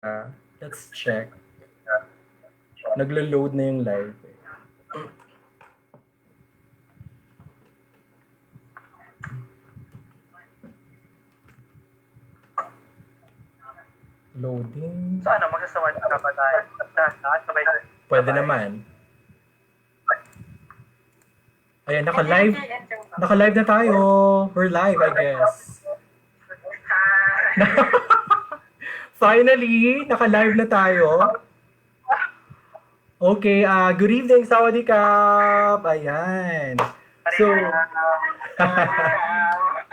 Let's check. Naglo-load na yung live. Loading. So ano, magsasawad na ba tayo? Lahat sabay. Pwede naman. Ayan, naka-live. Naka-live na tayo. We're live, I guess. Finally, naka-live na tayo. Okay, good evening, Sawadee-Kap. Ayan. So,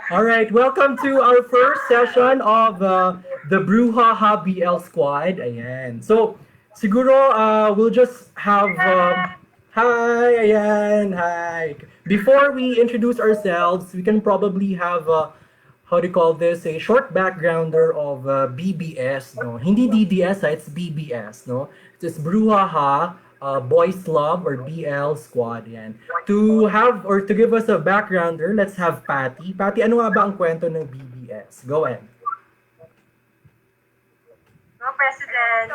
all right, welcome to our first session of the Bruhaha BL Squad. Ayan. So, siguro we'll just have hi, ayan, hi. Before we introduce ourselves, we can probably have how do you call this? A short backgrounder of BBS, no? Hindi DDS, it's BBS, no? It's Bruhaha Boys Club or BL Squad, yan. To have or to give us a backgrounder, let's have Patty. Patty, ano nga ba ang kwento ng BBS? Go ahead. Go, President.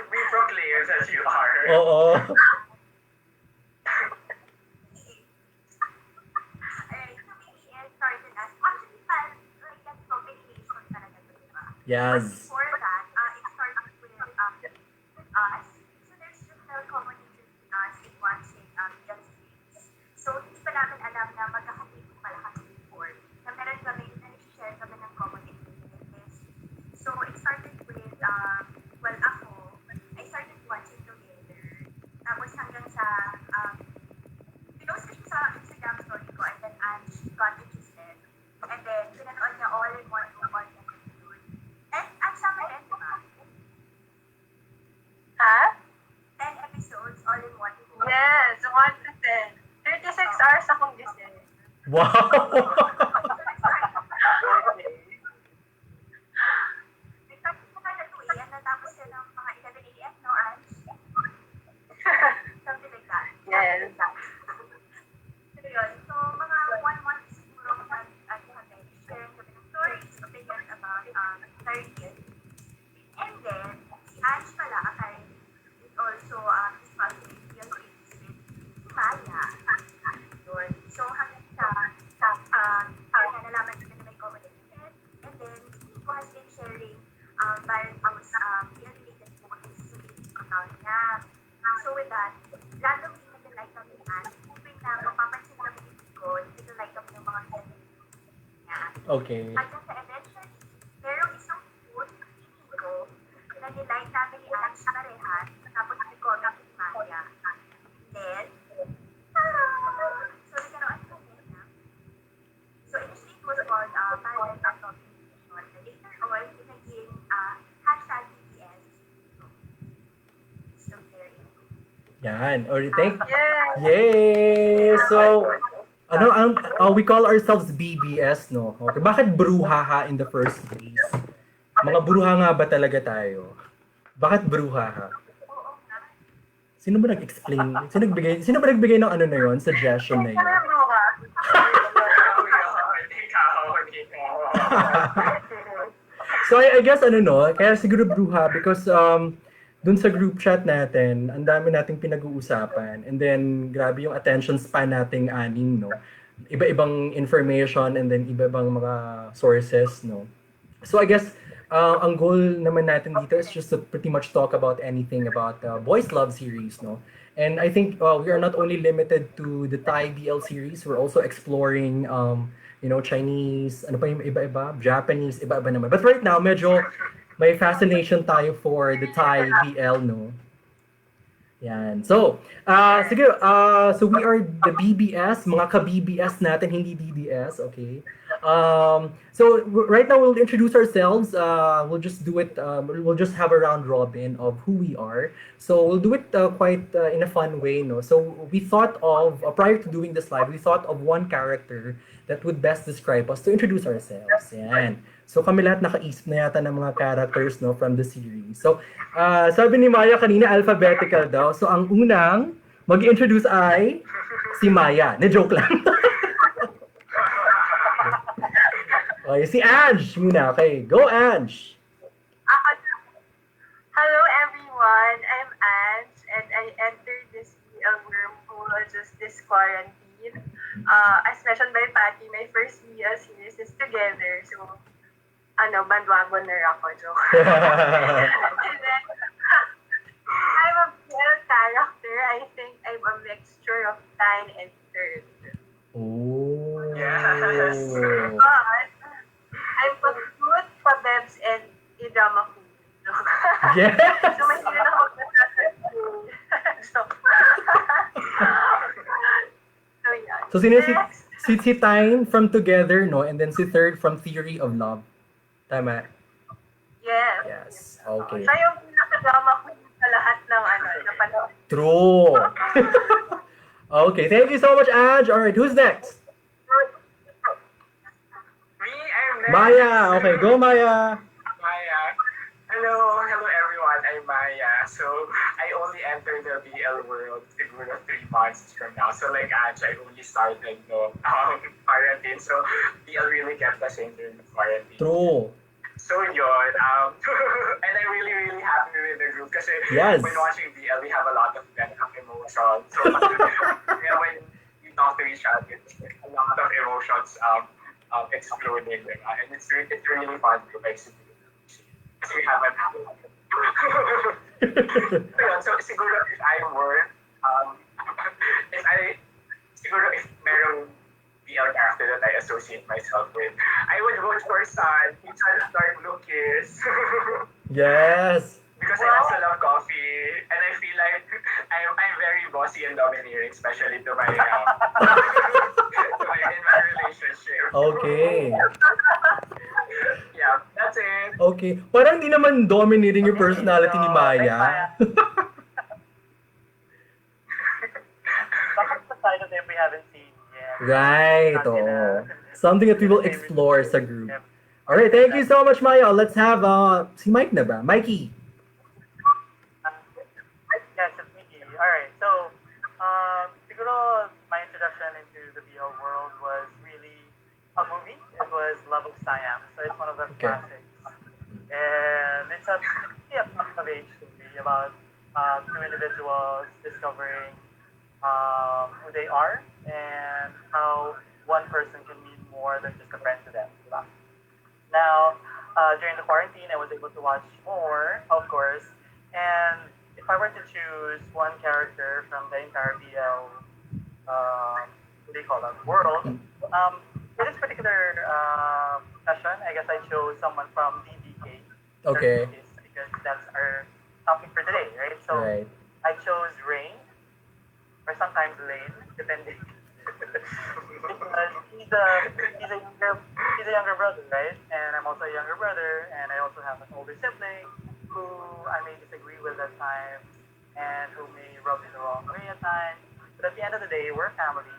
Be proclaims as you are. Oo. Yes. Before that, it started with us. So there's just no communication between us in watching just streams. So hindi pa namin alam na magkakatipid pala kami before. Na meron kami, na nag-share kami ng common interest. So it started with, well ako, I started watching together. Tapos hanggang sa, pinost ko siya sa Instagram story ko and then Ange got interested. And then pinanood niya all in one episode. And ang sama rin, di ba? Ha? 10 episodes all in one. Yes, 1 to 10. 36 hours akong gising. Wow. Nag-start ko kaya 2 a.m. natapos yan ng mga 11 a.m. no, Ange? Something like that. Yes. So yun, so mga 1 month siguro share kami ng stories, opinions about career. And then, si Ange pala, is also discussing yung things with si Maya. Yun. So hanggang sa nalaman ko na may common interest. And then, si Nico has been sharing various related books sa Facebook account niya. So with that, randomly nag-like kami ni Ange, hoping na mapapansin kami ni Nico, nag-like kami ng mga niya. Okay. Hanggang sa eventually, merong isang post ni Nico na nilike namin ni Ange parehas, tapos nag-comment ni Maya. Then, so nagkaroon kami na. So initially, it was called Parallel Talk Communication. Later on, it naging hashtag BBS. So there you go. Yan. Or thank Yes! Yay! So, we call ourselves BBS, no? Okay. Bakit Bruhaha in the first place? Mga bruha nga ba talaga tayo? Bakit Bruhaha? Oo nga. Sino ba nag-explain? Sino ba nagbigay ng ano na yon, suggestion na yun? So I guess kaya siguro Bruha because dun sa group chat natin, ang dami nating pinag-uusapan and then grabe yung attention span nating anim, no? Iba-ibang information and then iba-ibang mga sources, no? So I guess ang goal naman natin dito is just to pretty much talk about anything about Boys Love series, no? And I think we are not only limited to the Thai BL series, we're also exploring Chinese, ano pa yung iba-iba, Japanese, iba-iba naman. But right now, medyo may fascination tayo for the Thai BL, no? Yan. So, sige, so we are the BBS, mga ka-BBS natin, hindi DDS, okay? Right now we'll introduce ourselves. We'll just do it, we'll just have a round robin of who we are. So we'll do it quite in a fun way, no? So we thought of, prior to doing this live, we thought of one character that would best describe us to introduce ourselves. Yan. So kami lahat nakaisip na yata ng mga characters, no, from the series. So sabi ni Maya kanina, alphabetical daw. So ang unang Mag-introduce ay si Maya. Na-joke lang. Okay, si Ange muna. Okay, go Ange. Ako na. Hello everyone, I'm Ange and I entered this BL wormhole just this quarantine. As mentioned by Patty, my first BL series is Together. So, bandwagoner ako, joke. And then, I'm a BL character. I think I'm a mixture of Tyne and Third. Oh. Yes. But, I'm pag-good, pa-bebs, and i-drama queen. Joke. Yes. So, mahilig ako magbasa. So, so, yeah. So, sino si, Next. si Tyne from Together, no? And then si Third from Theory of Love. Tama? Yes. Yes. Okay. Siya yung pinaka-drama queen sa lahat ng napanood. True. Okay, thank you so much, Ange. All right, who's next? Me, I'm next. Maya. Okay, go Maya. Maya. Hello everyone. I'm Maya. So, I only entered the BL world siguro 3 months from now. So, like Ange, I only started quarantine. So, BL really kept us in during the quarantine. True. So, yun. And I'm really, really happy with the group kasi Yes. when watching BL, we have a lot of pent-up emotions. So, yeah, when we talk to each other, it's like a lot of emotions exploding. Diba? And it's really fun to execute. Kasi we haven't had a lot of so, yun, so siguro if I were, siguro if merong BL character that I associate myself with, I would vote for Sun. He's a dark blue kiss. Yes. Because I also love coffee, and I feel like I'm very bossy and domineering, especially to my in my relationship. Okay. Yeah, that's it. Okay. Parang di naman dominating yung personality ni Maya. Bakit sa side of them we haven't seen yet? Right. Oh. Something that we will explore sa group. All right, thank you so much, Maya. Let's have si Mike na ba? Mikey. Yes, it's Mickey. Alright, so, siguro my introduction into the BL world was really a movie. It was Love of Siam. So it's one of the Okay. classics. And it's a coming of age story about two individuals discovering who they are and how one person can mean more than just a friend to them. Diba? Now, during the quarantine, I was able to watch more, of course. And if I were to choose one character from the entire BL, what do you call that, world, for this particular session, I guess I chose someone from DBK. Okay. Because that's our topic for today, right? So Right. I chose Rain, or sometimes Lane, depending. Because he's a younger brother, right? And I'm also a younger brother, and I also have an older sibling who I may disagree with at times, and who may rub me the wrong way at times. But at the end of the day, we're family,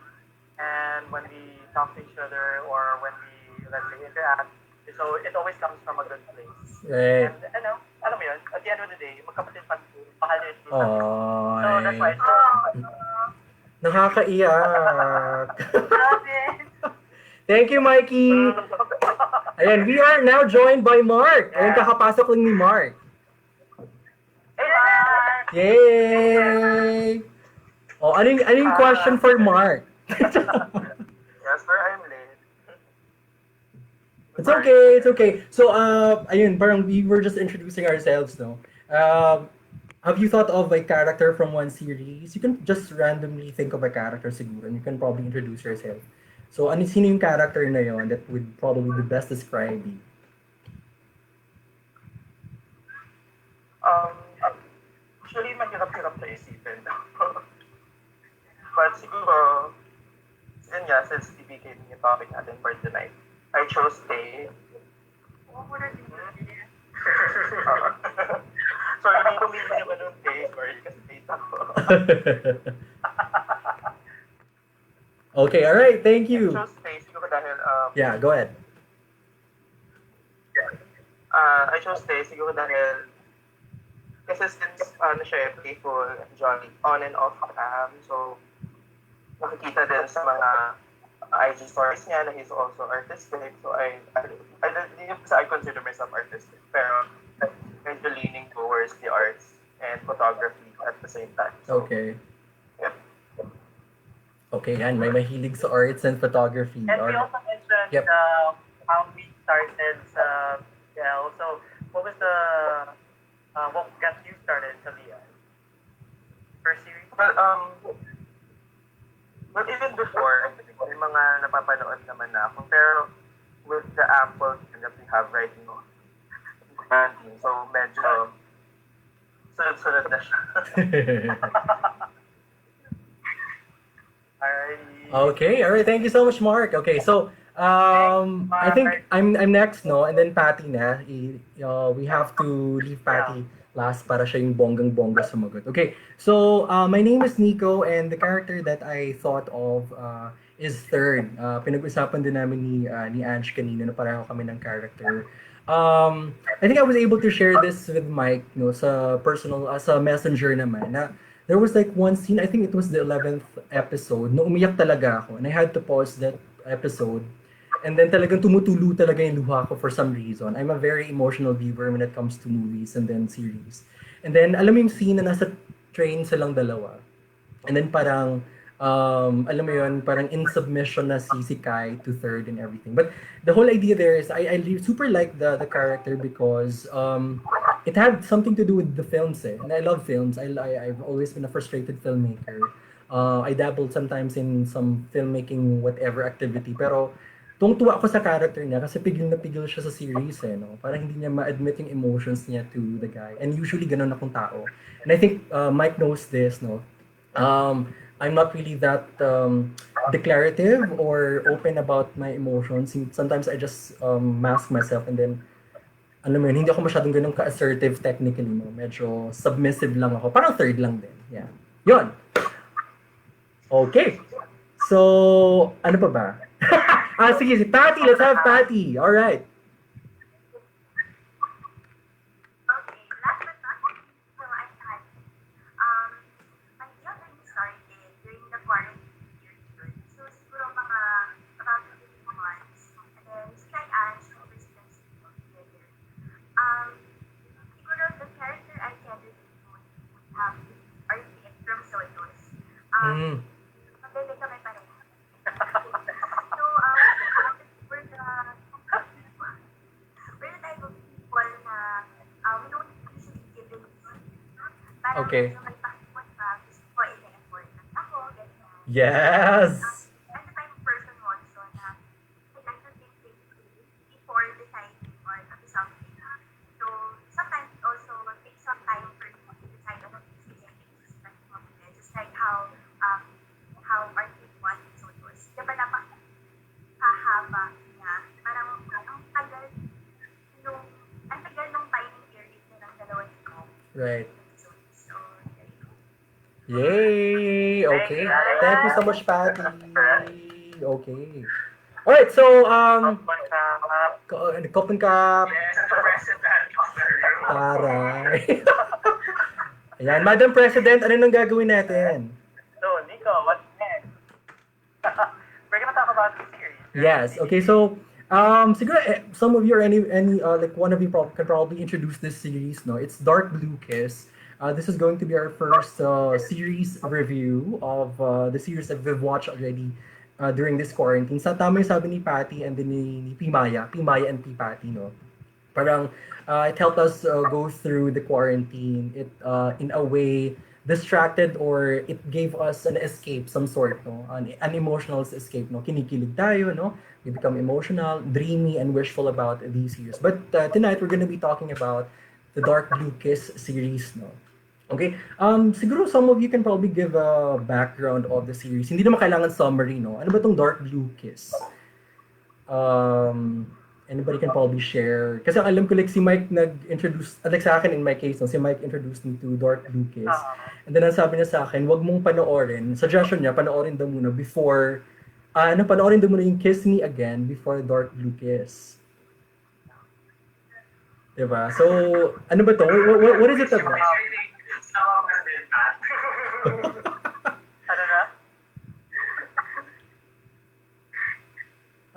and when we talk to each other or when we, let's say, interact, so it always comes from a good place. Right. And alam mo yun, at the end of the day, magkapatid pa ito, mahal nyo ito. So that's why I Ay. chose. Nakakaiyak. Grabe. Thank you, Mikey. Ayan, we are now joined by Mark. Ayan, kakapasok lang ni Mark. Hey, Mark! Yay! Oh, ano yung question for Mark? Yes, sir, I'm late. It's okay. So, ayun, parang we were just introducing ourselves, no? Have you thought of a character from one series? You can just randomly think of a character siguro, and you can probably introduce yourself. So, sino yung character na yon that would probably the best describe you? Actually, mahirap-hirap sa isipin. But siguro, yun nga, since TBK yung topic natin for tonight, I chose Tay. Sorry, may tumili naman yung Tay. Sorry, kasi Tay ako. Okay, all right, thank I you. chose Tay siguro dahil, Yeah, go ahead. I chose Tay siguro dahil Kasi since ano siya, playful and jolly, on and off cam, so nakikita din sa mga IG stories niya na he's also artistic. So I don't even say I consider myself artistic, pero medyo leaning towards the arts and photography at the same time. So, Okay. yeah. Okay, yan. May mahilig sa arts and photography. And we Alright. also mentioned Yep. how we started sa BL. So, what got you started sa BL? First series? Well, even before, may mga napapanood naman na ako. Pero with the ample time that we have right now, so medyo sunod-sunod na siya. Alrighty. Okay, all right. Thank you so much, Mark. Okay, so I think I'm next, no, and then Patty na. We have to leave Patty last para siya yung bonggang-bongga sumagot. Okay, so my name is Nico, and the character that I thought of is Third. Pinag-usapan din namin ni Ange kanina na pareho kami ng character. I think I was able to share this with Mike, no, sa personal, sa messenger naman, na there was like one scene, I think it was the 11th episode, na umiyak talaga ako. And I had to pause that episode. And then talagang tumutulo talaga yung luha ko for some reason. I'm a very emotional viewer when it comes to movies and then series. And then, alam mo yung scene na nasa train silang dalawa. And then parang, alam mo yun, parang in submission na si Kai to Third and everything. But the whole idea there is, I super like the character because it had something to do with the films eh. And I love films. I've always been a frustrated filmmaker. I dabbled sometimes in some filmmaking whatever activity. Pero tungtuwa ako sa character niya kasi pigil na pigil siya sa series eh, no? Parang hindi niya ma-admit yung emotions niya to the guy. And usually ganun akong tao. And I think Mike knows this, no? I'm not really that declarative or open about my emotions. Sometimes I just mask myself and then alam mo yun, hindi ako masyadong ganun ka-assertive technically, no? Medyo submissive lang ako. Parang Third lang din. Yeah. Yun. Okay. So, ano pa ba? Sige, si Patty. Let's have Patty. All right. Okay, last but not least, so I'm Patty. My BL journey started during the quarantine period. So siguro mga about 3 months. And then Sky Ange, we spent together. Siguro the character I can relate to would have RTX from Solos. Maganda kami pareho. So, we're the type of people na we don't usually give it parang Okay. medyo may pakipot pa, gusto ko i-effort ako, ganyan. Yes. I'm the type of person also na I like to think critically before deciding on something. So, sometimes it also takes some time for me to decide on a decision just like how our team was in Sotos. Diba napakahaba niya. Parang ang tagal nung timing period na ng dalawa ni Ko. Right. So, there you go. Yay! Okay. Thank you so much, Patty. Okay. All right, so Kopen Cup. Yes, the president of the room. Taray. Ayan, Madam President, ano nang gagawin natin? So, Nico, what's next? We're gonna talk about the series. Yes. Okay. So, siguro some of you or any like one of you can probably introduce this series. No, it's Dark Blue Kiss. This is going to be our first series review of the series that we've watched already during this quarantine. Sa tama yung sabi ni Patty and then ni Pimaya and P. Patty, no? Parang it helped us go through the quarantine. It in a way distracted or it gave us an escape, some sort, no? An emotional escape, no? Kinikilig tayo, no? We become emotional, dreamy, and wishful about these years. But tonight, we're gonna be talking about the Dark Blue Kiss series, no? Okay, siguro some of you can probably give a background of the series. Hindi naman kailangan summary, no? Ano ba tong Dark Blue Kiss? Anybody can probably share. Kasi alam ko like si Mike nag-introduce, like sa akin in my case, no, si Mike introduced me to Dark Blue Kiss. And then ang sabi niya sa akin, wag mong panoorin. Suggestion niya, panoorin daw muna before, panoorin daw muna yung Kiss Me Again before Dark Blue Kiss. Diba? So, ano ba to? What is it Which about? really, some of us did that. Ano na?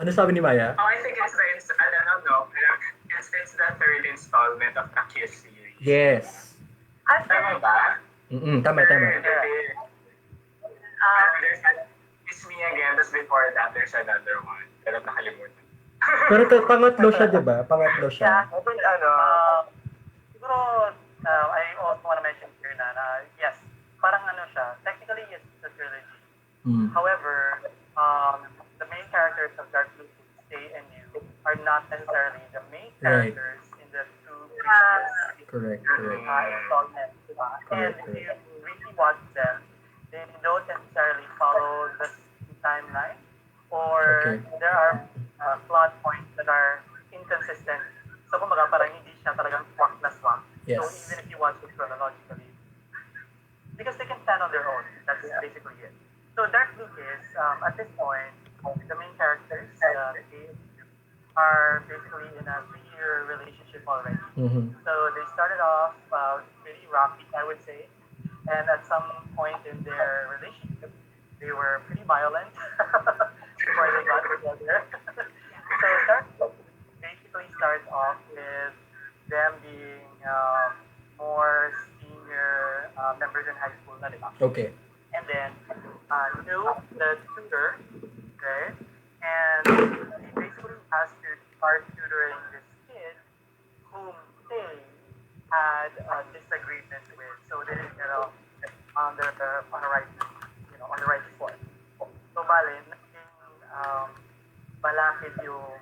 Ano sabi ni Maya? Oh, I think I don't know, it's the third installment of the Kiss series. Yes. Tama ba? Tama. There's It's Me Again, tapos before that, there's another one. Pero nakalimutan. Pero pangatlo siya, diba? Pangatlo siya. I think, ano, Siguro, I also want to mention here na yes, parang ano siya, technically it's a trilogy. Mm. However, the main characters of Dark Blue, Stay and You are not necessarily the main Right. characters in the two previous Correct. installments. Diba? And Correct, if you really watch them, they don't necessarily follow the timeline, or Okay. there are plot points that are inconsistent. So kumbaga parang hindi siya talagang swak na swak. Yes. So even if you watch it chronologically, because they can stand on their own. That's basically it. So Dark Blue is, at this point, the main characters, they are basically in a 3-year relationship already. Mm-hmm. So they started off pretty rocky, I would say. And at some point in their relationship, they were pretty violent before they got together. So Dark Blue basically starts off with them being more senior members in high school na, di ba? Okay. And then New, the tutor, right? And he basically has to start tutoring this kid whom they had a disagreement with, so they didn't get off on the right, on the right foot. So bale, naging balakid yung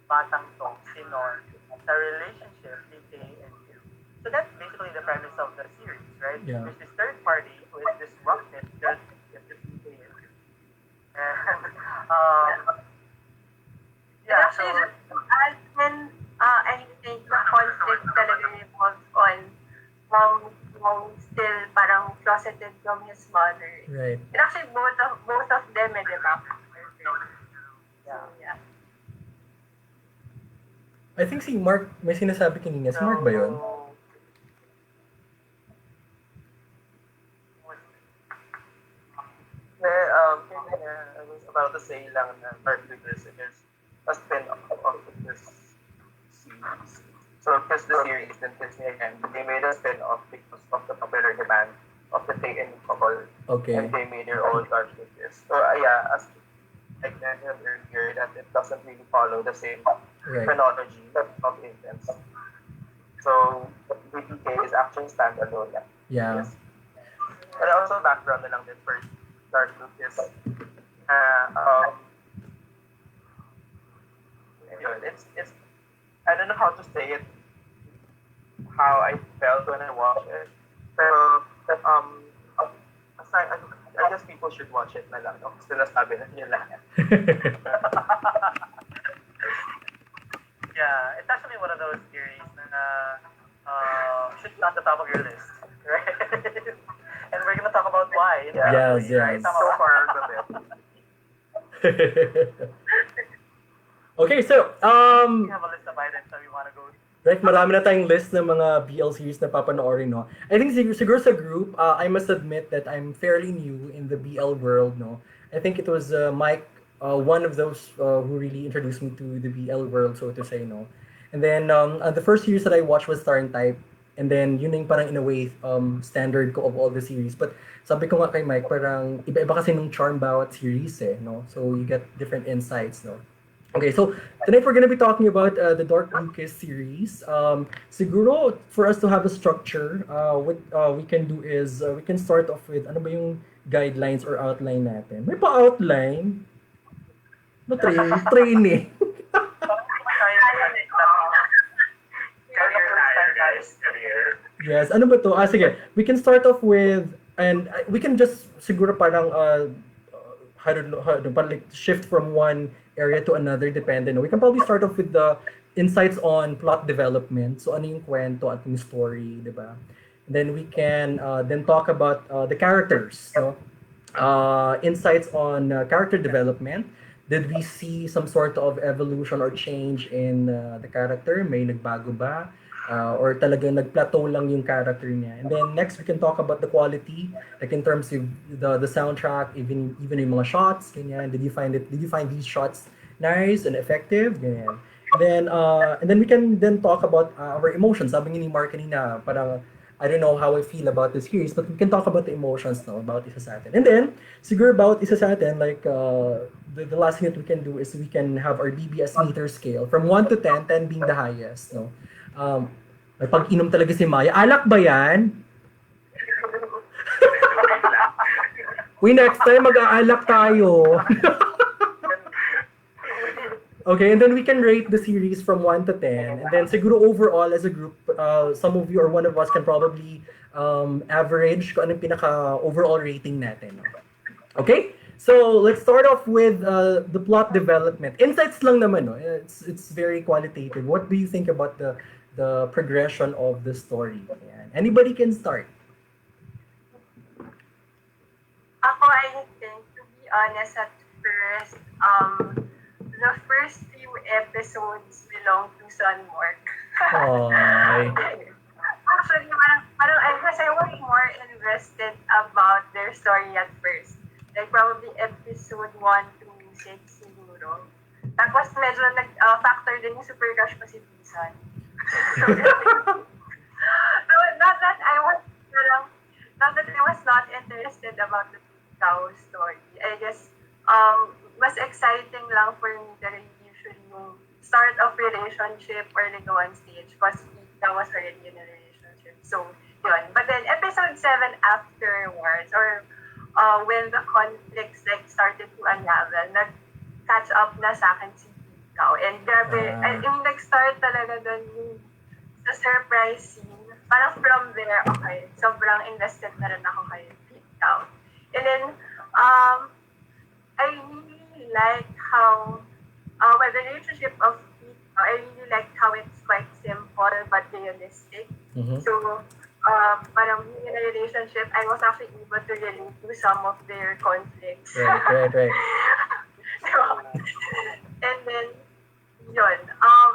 batang to, si Nor, sa relationship ni Kay and Q. So that's basically the premise of the series, right? Yeah. There's this third party who is disrupted just between Kay and Q. And yeah, so Actually, when I think the conflict talaga revolves on Wong still parang closeted from his mother. Right. And actually, both of them, di ba? Yeah. I think si Mark, may sinasabi kanina. Si Mark ba yun? I was about to say lang na Dark Blue is a spin-off of this series. So, because the series then Kiss Me Again, they made a spin-off because of the popular demand of the Tay and couple, Okay. and they made their own Dark Blue. So, yeah, as I mentioned earlier, that it doesn't really follow the same Right. chronology of events. So, BTK is actually standalone. Yeah. Yes. But also background na lang din for Dark Blue is yun, it's I don't know how to say it, how I felt when I watched it. Pero aside, I guess people should watch it na lang. No? Sinasabi na nila. yeah, it's actually one of those series na should be on the top of your list, right? And we're gonna talk about why. Yes, Right? yes. Tama So ba? far, the best. Okay, so, We have a list of items that we want to go through. right, marami na tayong list ng mga BL series na papanoorin, no? I think siguro sa group, I must admit that I'm fairly new in the BL world, no? I think it was Mike, one of those who really introduced me to the BL world, so to say, no? And then, the first series that I watched was Star and Type, and then yun na yung parang in a way, standard ko of all the series. But sabi ko nga kay Mike, parang iba-iba kasi nung charm bawat series, no? So you get different insights, no? Okay, so tonight we're gonna be talking about the Dark Blue Kiss series. Siguro, for us to have a structure, what we can do is we can start off with ano ba yung guidelines or outline natin. May pa-outline? No, training. Career tayo, guys. Career. Yes, ano ba to? Sige. We can start off with, and we can just siguro parang, parang like shift from one area to another, depende. No? We can probably start off with the insights on plot development. So ano yung kwento at yung story, di ba? Then we can then talk about the characters. No? Insights on character development. Did we see some sort of evolution or change in the character? May nagbago ba? or talagang nag-plateau lang yung character niya. And then next, we can talk about the quality, like in terms of the soundtrack, even yung mga shots, ganyan. Did you find these shots nice and effective? Ganyan. And then we can then talk about our emotions. Sabi ni Mark kanina, parang I don't know how I feel about this series, but we can talk about the emotions now about Isa sa Atin. And then, siguro about Isa sa Atin, like, the last thing that we can do is we can have our BBS meter scale from 1 to 10, 10 being the highest, no? May pag-inom talaga si Maya. Alak ba yan? Uy, next time mag-aalak tayo. Okay, and then we can rate the series from 1 to 10. And then siguro overall as a group, some of you or one of us can probably average kung anong pinaka-overall rating natin. No? Okay? So, let's start off with the plot development. Insights lang naman, no? It's very qualitative. What do you think about the progression of the story? Ayan. Anybody can start. Ako, I think, to be honest, at first, the first few episodes belong to Sunmark. Ay. Actually, because I was more invested about their story at first. Like, probably episode 1 to 6 siguro. Tapos, medyo nag-factor din yung super crush ko si Pisan. So, not that I was not interested about the Cow story. I guess, mas exciting lang for me that usually yung start of relationship or ligawan stage because that was already in a relationship. So, yun. But then, episode 7 afterwards, or when the conflicts like started to unravel, nag-catch up na sa akin si Ikaw. And grabe, yung nag-start talaga doon yung sa surprise scene. Parang from there, okay, sobrang invested na rin ako kay Ikaw. And then, I really like how, well, the relationship of Ikaw, I really like how it's quite simple but realistic. Mhm. So, parang in a relationship, I was actually able to relate to some of their conflicts. Right. So, and then, yun.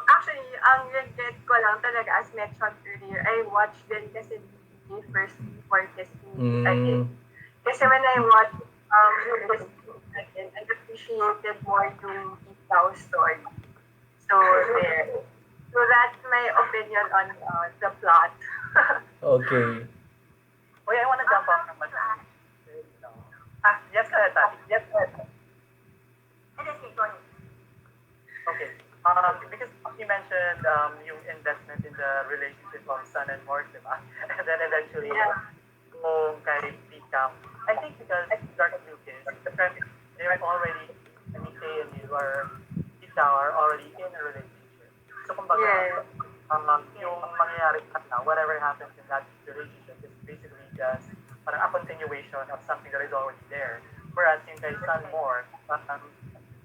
Actually, ang regret ko lang talaga, as mentioned earlier, I watched din kasi the first before Disney again. Kasi when I watched Disney again, I appreciated more yung Ikaw story. So, there. So, that's my opinion on the plot. Okay. Wait, I want to jump off naman. Yes, go ahead, Tati. Yes, go ahead. And then, go ahead. Okay. Because you mentioned yung investment in the relationship of Sun and Mork, diba? And then eventually, kung kay Pika. I think because Dark Lucas, the premise, they were already, Kay and you are, Pika are already in a relationship. So, kumbaga, yung mangyayari na, whatever happens in that relationship is basically just parang a continuation of something that is already there. Whereas yung kay Sun Mork,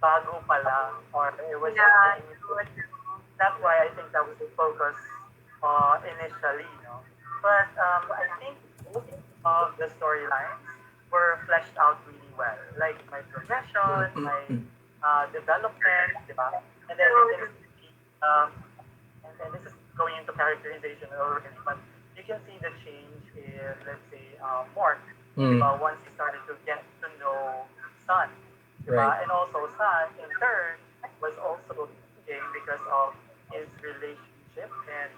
bago pa lang, or it was that's why I think that was the focus initially, no? But I think most of the storylines were fleshed out really well. Like my progression, my development, diba? And then and this is going into characterization already, but you can see the change in, let's say, Mork, once he started to get to know Sun. Right. And also Sun, in turn, was also changing because of his relationship and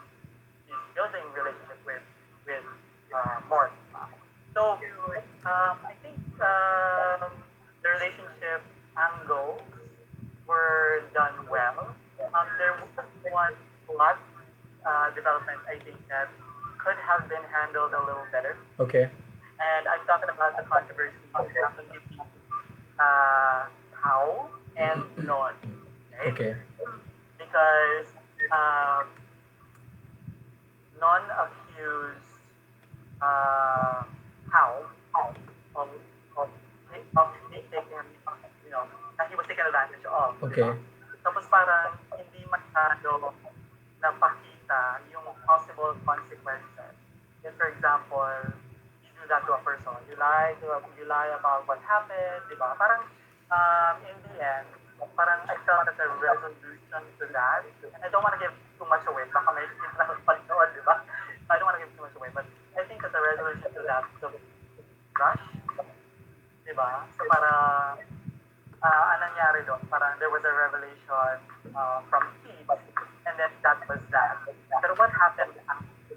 his building relationship with Mork. So, I think the relationship angles were done well. There was one plot development, I think, that could have been handled a little better. Okay. And I'm talking about the controversy between How and Non. Right? Okay. Because Non accused How of taking, that he was taken advantage of. Okay. Tapos parang hindi masyado napakita yung possible consequences. If, for example, you do that to a person, you lie about what happened, di ba? Parang in the end, parang I felt that the resolution to that, and I don't want to give too much away, baka may nakapanood that of rush, di ba? So parang, anong nangyari doon? Parang there was a revelation from Keith, and then that was that. Pero what happened after?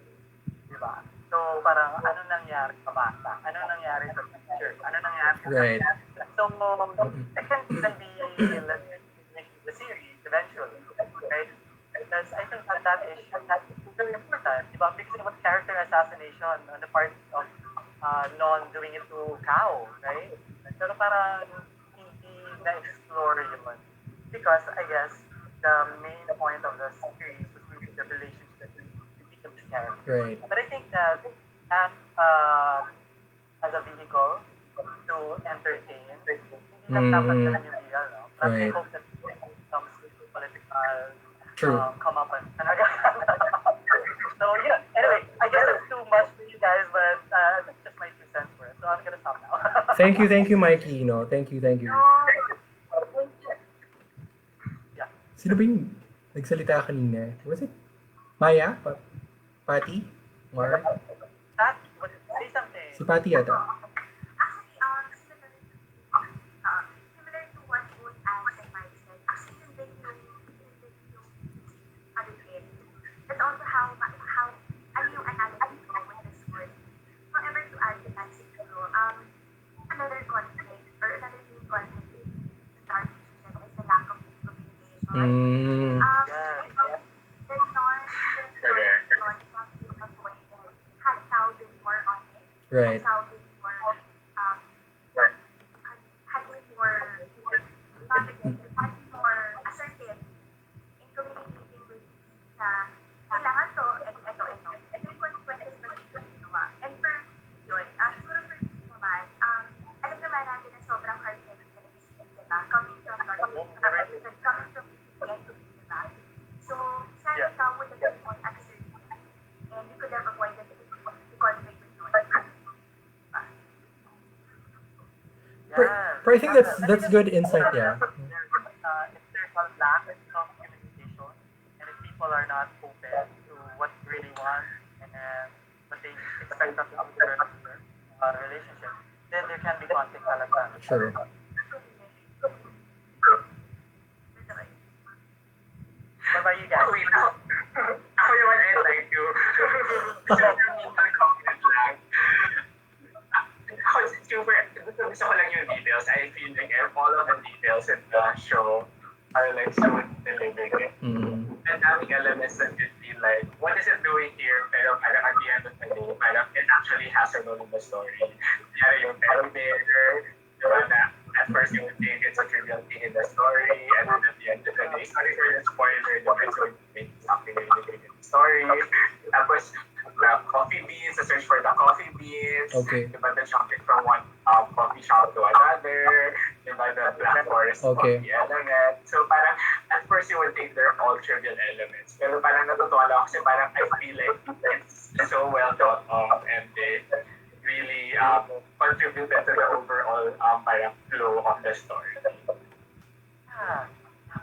Di ba? So parang, ano nangyari sa bata? Ano nangyari sa teacher? Ano nangyari sa Right. So, it can even be the series eventually, right? Because I think that issue that's very important, di ba? Because it was character assassination on the part of Non doing it to Kao, right? Pero parang hindi na-explore yun. Because I guess the main point of the series was really the relationship between the characters. Right. But I think that as a vehicle to entertain, hindi lang dapat ganun yung deal, no? But I Right. hope that when it comes to political True. come up and so yeah, anyway, I guess it's too much for you guys, but that's just my 2 cents for it. So I'm gonna stop now. Thank you, Mikey. No, thank you. So, Yeah. Sino ba yung nagsalita kanina? Was it Maya? Patty? Mark? That, say something. Si Patty yata. actually, similar to what both Alex and Mike said, actually, yun din yung other kid. That's also how, ano yung analogy ko with this word. However, to add to that siguro, another conflict, or another main conflict in the dark relationship is the lack of communication. Mm, The non had sounded more on it. right. Sounded more, had been more, not aggressive, had been more assertive in communicating with sa kailangan to, ito. Ito yung consequences na dito ginawa. And for yun, siguro for me naman, alam naman natin na sobrang hard na rin na isip, diba? Coming from diba? So, sana ikaw would have been more assertive and you could have avoided the conflict with you. But I think that's good insight, yeah. If there's a lack of communication, and if people are not open to what they really want and what they expect us to observe in a relationship, then there can be conflict talaga. Sure. What about you guys? Wait, ako naman I'd like to comment lang. Ako super, gusto ko lang yung details. I feel like all of the details in the show are like so deliberate. Mm. And daming elements that you feel like, what is it doing here? Pero parang at the end of the day, parang it actually has a role in the story. Kaya yung Terminator, diba na at first you would think it's a trivial thing in the story, and then at the end of the day, sorry for the spoiler, diba it's going to make something really big in the story. Tapos, the coffee beans, the search for the coffee beans, Okay. diba the jumping from one coffee shop to another, diba the Black Forest Okay. coffee element. So parang, at first you would think they're all trivial elements, pero parang natutuwa lang kasi parang I feel like it's so well thought of and they really contributed to the overall parang flow of the story. Yeah.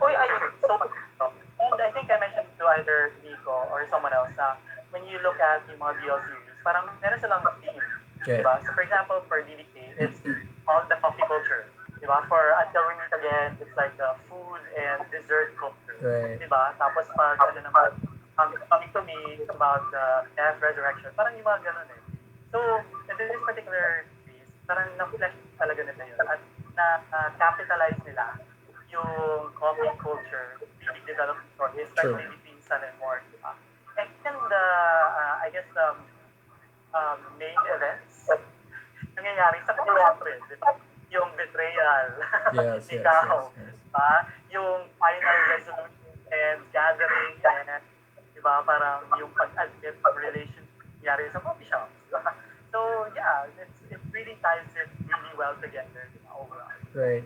Uy, and I think I mentioned to either Nico or someone else when you look at yung mga BL series, parang meron silang theme. Okay. Diba? So for example, for DDK, it's all the coffee culture. Diba? For Until We Meet Again, it's like the food and dessert culture. Right. Diba? Tapos pag ano naman, coming to me, it's about the death, resurrection. Parang yung mga ganun eh. So, in this particular piece, parang na-flesh talaga nila yun. At na-capitalize nila yung coffee culture, really developed story, especially True. between Sun and Morn. Diba? And then the, I guess, main events, nangyayari sa kanila rin, diba? Yung betrayal, Yes, yes, ikaw, yes, yes. diba? Yung final resolution and gathering, and, diba, parang yung pag-admit ng relationship nangyari sa coffee shop. So, yeah, it really ties it really well together overall. Right.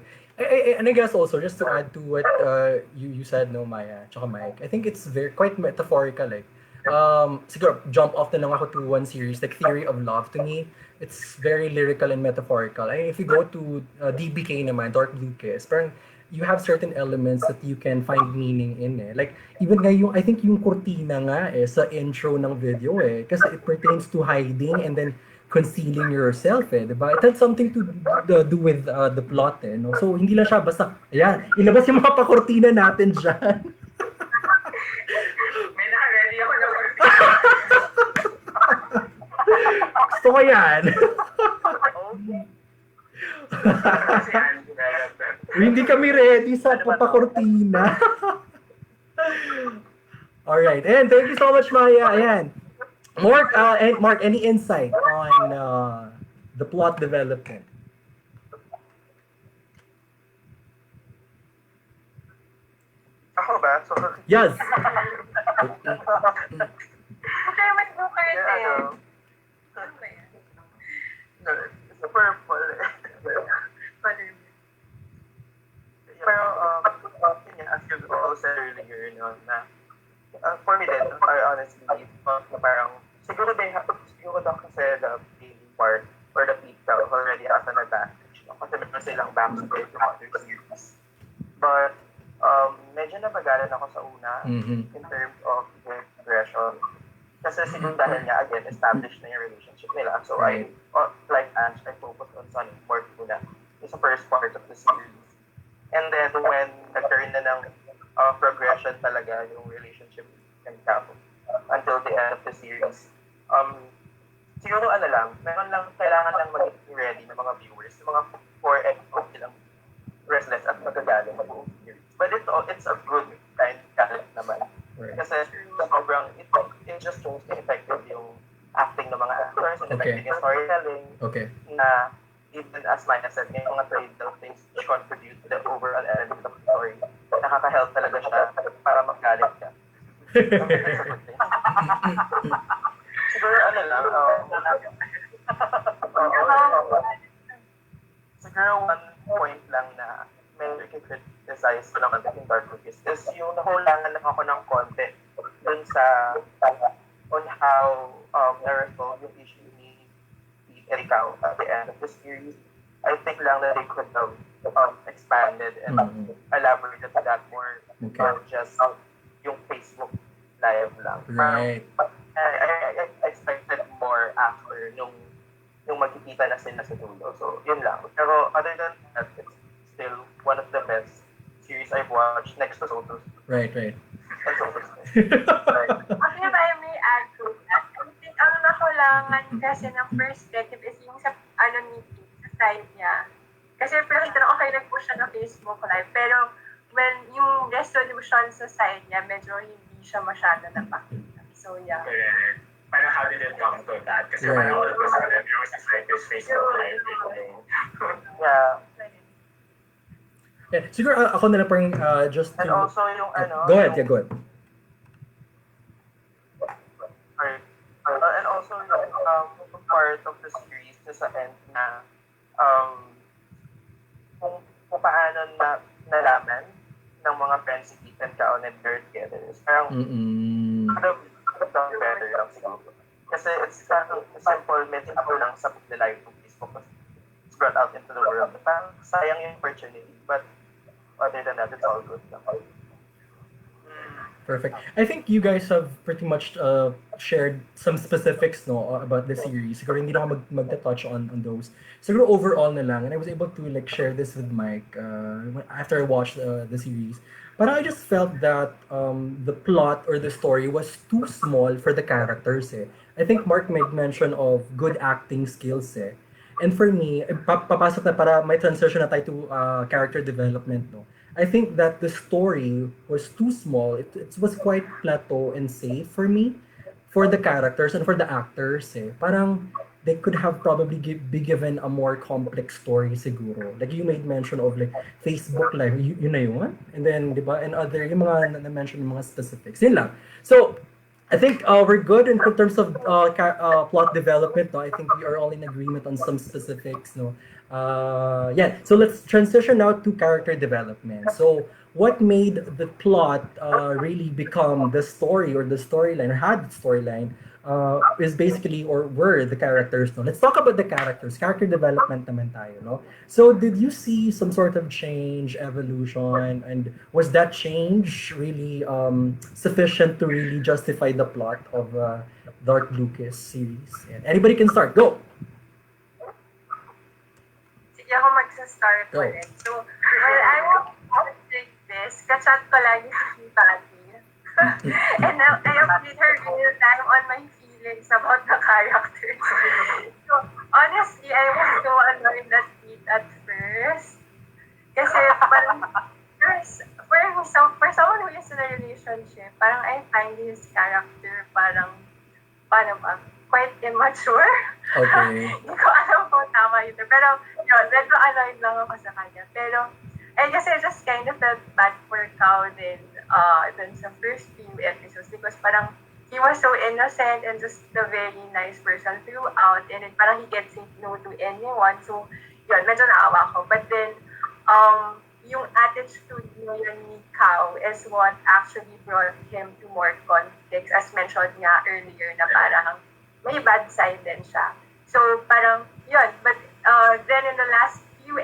And I guess also, just to add to what you said, no, Maya, tsaka Mike, I think it's quite metaphorical, like, siguro, jump off na lang ako to one series, like Theory of Love. To me, it's very lyrical and metaphorical. And if you go to DBK naman, Dark Blue Kiss, parang you have certain elements that you can find meaning in eh. Like, even nga yung, I think yung kurtina nga sa intro ng video kasi it pertains to hiding and then concealing yourself eh, di ba? It had something to do with the plot eh, no? So hindi lang siya basta, ayan, ilabas yung mga pakortina natin dyan. May naka-ready ako na Gusto ko yan. kasi Andy na yan. Hindi kami ready sa papakortina. Alright, and thank you so much, Maya. Ayan. Mark, any insight on the plot development? Ako ba? So, Yes. Okay, mas bukay yeah, din. it's purple. Pero, yun nga, as you also said earlier, no, na, for me din, I honestly believe na parang, siguro daw kasi the daily part or the peak daw already has an advantage. No? Kasi meron silang backstory from other series. But, medyo napagalan ako sa una in terms of progression. Kasi siguro dahil nga, again, established na yung relationship nila. So, Right. like Ange, I focused on Sun and Port muna. It's the first part of the series. And then, when nagkaroon na ng progression talaga yung relationship and Cap until the end of the series, siguro meron lang, kailangan lang maging ready ng mga viewers, ng mga 4 episodes silang restless at magagaling sa buong series. But it's a good kind of naman. Right. Kasi sobrang, it just shows the effective yung acting ng mga actors and Okay. effective yung storytelling Okay. na even as Maya said, may mga trivial things which contribute to the overall element of the story. Nakaka-help talaga siya para magalit ka. Siguro siguro one point lang na medyo criticize ko naman yung Dark Cookies is yung nahulangan lang ako ng konti dun sa on how na-resolve yung issue ni Erikaw at the end of the series. I think lang that they could have expanded and elaborated to that more just yung Facebook live lang. Right. I expected more after nung magkikita na sila sa dulo. So, yun lang. Pero other than that, it's still one of the best series I've watched next to Sotos. Right. And Sotos. Actually, if I may add to that, I think ang nakulangan kasi ng perspective is yung sa, ni Pete, sa side niya. Kasi nakita na okay, nag-push siya ng Facebook Live, pero when yung resolution sa side niya, medyo hindi siya masyado napakita. So, yeah. Parang how did it come to that? Kasi Right. parang all of us are reviews is like this Facebook live thing. Yeah. Yeah, siguro ako na lang parang just And to... also yung Go ahead, go ahead. Sorry. And also yung part of the series na sa end na kung paano na nalaman ng mga friends si Keith and Kao and they're together. Is parang could have done better lang siguro. Kasi it's kind of simple medyo ako lang sa pag-live ng Facebook kasi it's brought out into the world. Parang sayang yung opportunity. But other than that, it's all good lang. Perfect. I think you guys have pretty much shared some specifics about the series. Siguro hindi na ako mag-touch on those. Siguro overall na lang. And I was able to share this with Mike after I watched the series. But I just felt that the plot or the story was too small for the characters. I think Mark made mention of good acting skills. And for me, papasok na para may transition na tayo to character development. I think that the story was too small. It was quite plateau and safe for me, for the characters and for the actors. Parang they could have probably be given a more complex story siguro. Like you made mention of Facebook Live, yun na yun. And then, di ba, and other, yung mga na-mention yung mga specifics. Yun lang. So, I think we're good in terms of plot development. I think we are all in agreement on some specifics. Yeah, so let's transition now to character development. So, what made the plot really become the story or the storyline, or had the storyline, is basically or were the characters. No, let's talk about the characters. Character development naman tayo, no. So did you see some sort of change, evolution, and was that change really sufficient to really justify the plot of Dark Lucas series? And anybody can start. Go. Sige ako magsa-start Go. ulit. So, well, I was like this. Kachat ko lagi si Patty. And I update her real time on my feelings about the character. So, honestly, I was so annoyed at Pete at first. Kasi parang, for someone who is in a relationship, parang I find his character parang, paano ba, quite immature. Okay. Hindi ko alam kung tama yun. Pero, yun, medyo annoyed lang ako sa kanya. Pero, kasi I just kind of felt bad for Kao dun sa first few episodes because parang he was so innocent and just a very nice person throughout and then parang he gets say no to anyone. So, yun, medyo naawa ko. But then, yung attitude niya ni Kao is what actually brought him to more conflicts as mentioned nga earlier na parang may bad side din siya. So, parang, yun. But then in the last few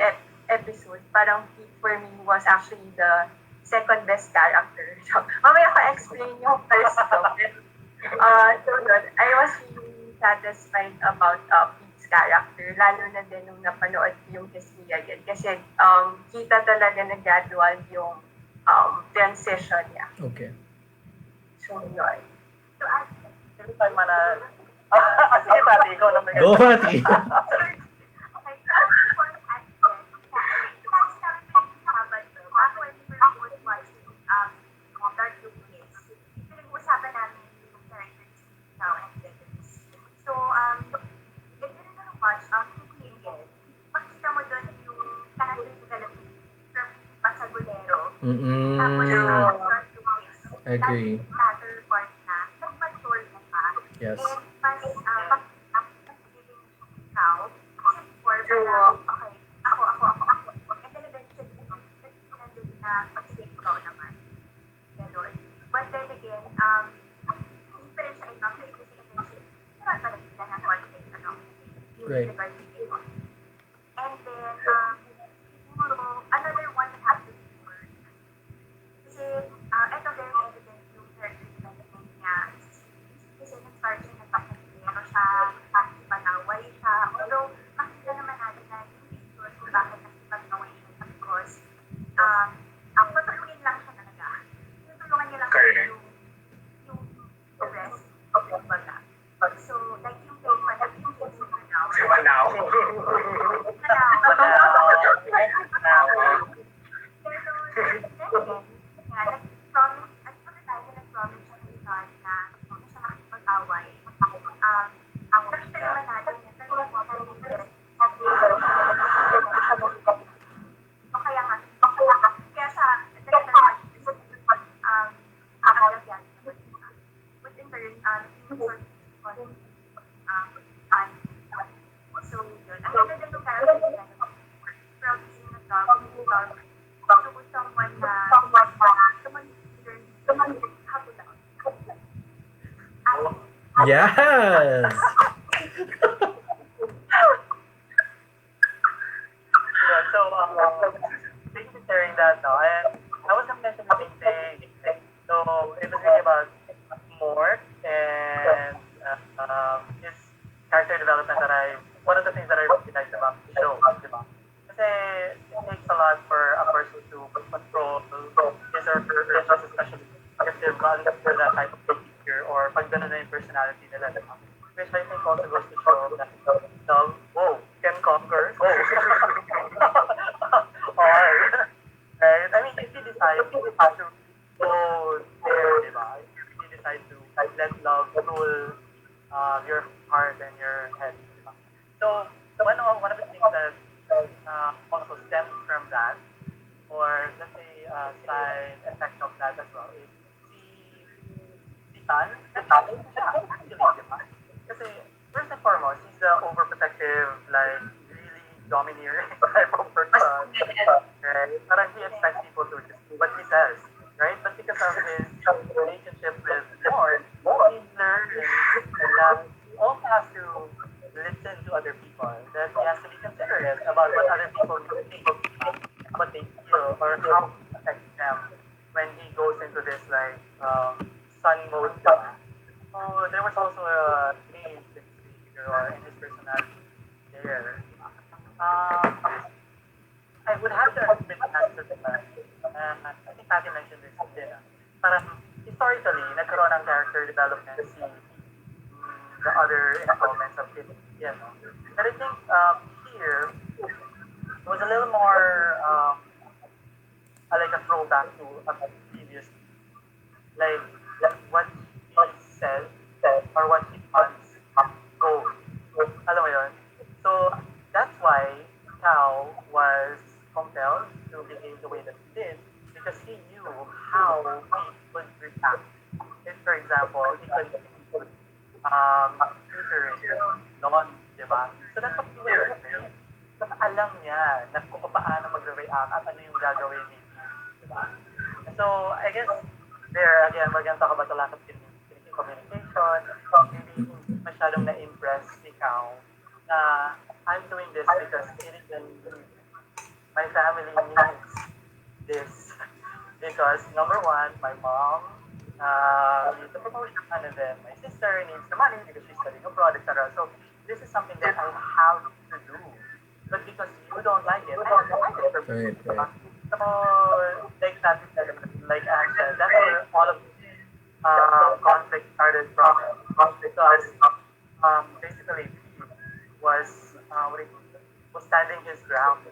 episodes, parang he, for me, was actually the second best character. So, mamaya ko explain yung first to. So, yun. I was really satisfied about Pete's character, lalo na din nung napanood ko yung history again. Kasi kita talaga na gradual yung transition niya. Okay. So, yun. So, Every time mana... sige, Pati, ikaw na may Go, Patty. okay, so for the aspect, kasi namin pinag-usapan to, bago when we were both watching Dark Lucas, pinag-uusapan namin yung characters now and Dennis. So, if you're gonna watch Cookie again, makikita mo doon yung character development from Pasagulero. Tapos yung Dark Lucas. Agree. That's the latter part na, nag-mature na pa. Yes. And mas pag-giving now, kasi before, parang, okay, ako. And then eventually, nandun na, pag-save ko naman. Ganon. But then again, hindi pa rin siya enough kasi eventually, meron pa rin sila ng conflict, yung Right. regarding ito. And then, siguro, another one that has to be more. Kasi, ito very evident yung character development niya. Kasi nag-start siya nagpapagpapero siya, nagpapagpapaway siya. Although, makikita naman natin na yung reason kung bakit nagpapagpaway siya because ang patulungin lang siya talaga. Tutulungan niya lang Correct. yung rest of the baga. So, like yung film na yung film na now. Si Manaw. Pero, nag-promise, at pagka tayo nag-promise siya ng God na kung siya makikipag-away, nakita naman natin na talagang kaya nga, kaya siya, talagang akalagyan. But in turn, yung sort so, yun. Ang ganda din yung character nila. From seeing a dog, to someone na, someone how to down. Yes. Yeah, so, thank you for sharing that, no? And I was going to mention the same thing. So, it was really about Mort and his character development one of the things that I really liked about the show, diba? Kasi it takes a lot for a person to control his or her urges, especially if they're gone for that type of behavior or pag gano'n na yung personality nila, diba? Which I think also goes to show that love, can conquer. Or, right? I mean, if you decide to go there, diba? If you decide to let love rule your heart and your head, diba? So one of the things that also stems from that, or let's say side effect of that as well, is si Tan, actually, diba? Kasi first and foremost, he's the overprotective, like really domineering type of person, right? Parang he expects people to just do what he says, right? But because of his relationship with Lord, he learned when he goes into this like sun mode. So there was also a change in his behavior or in his personality there. I would have to admit answer to that. I think Patty mentioned this din. Parang historically, nagkaroon ng character development si the other installments of it. Yeah, no? But I think here it was a little more like a throwback to a previous, like what he said or what he wants go. Alam mo yun? So that's why Cao was compelled to behave the way that he did because he knew how he would react. If, for example, he could tutoring noon, di ba? So that's what he was doing. Kasi alam niya na kung paano magre-react at ano yung gagawin niya. Diba? And so, I guess, there, again, we're gonna talk about the lack of communication, hindi masyadong na-impress ikaw na I'm doing this because my family needs this. Because, number one, my mom needs the promotion, and then my sister needs the money because she's studying abroad, etc. So, this is something that I have to do. But because you don't like it, I don't like it for me. Right. So, like that, like Anne said, that's where all of conflict started from. Because basically, was was standing his ground.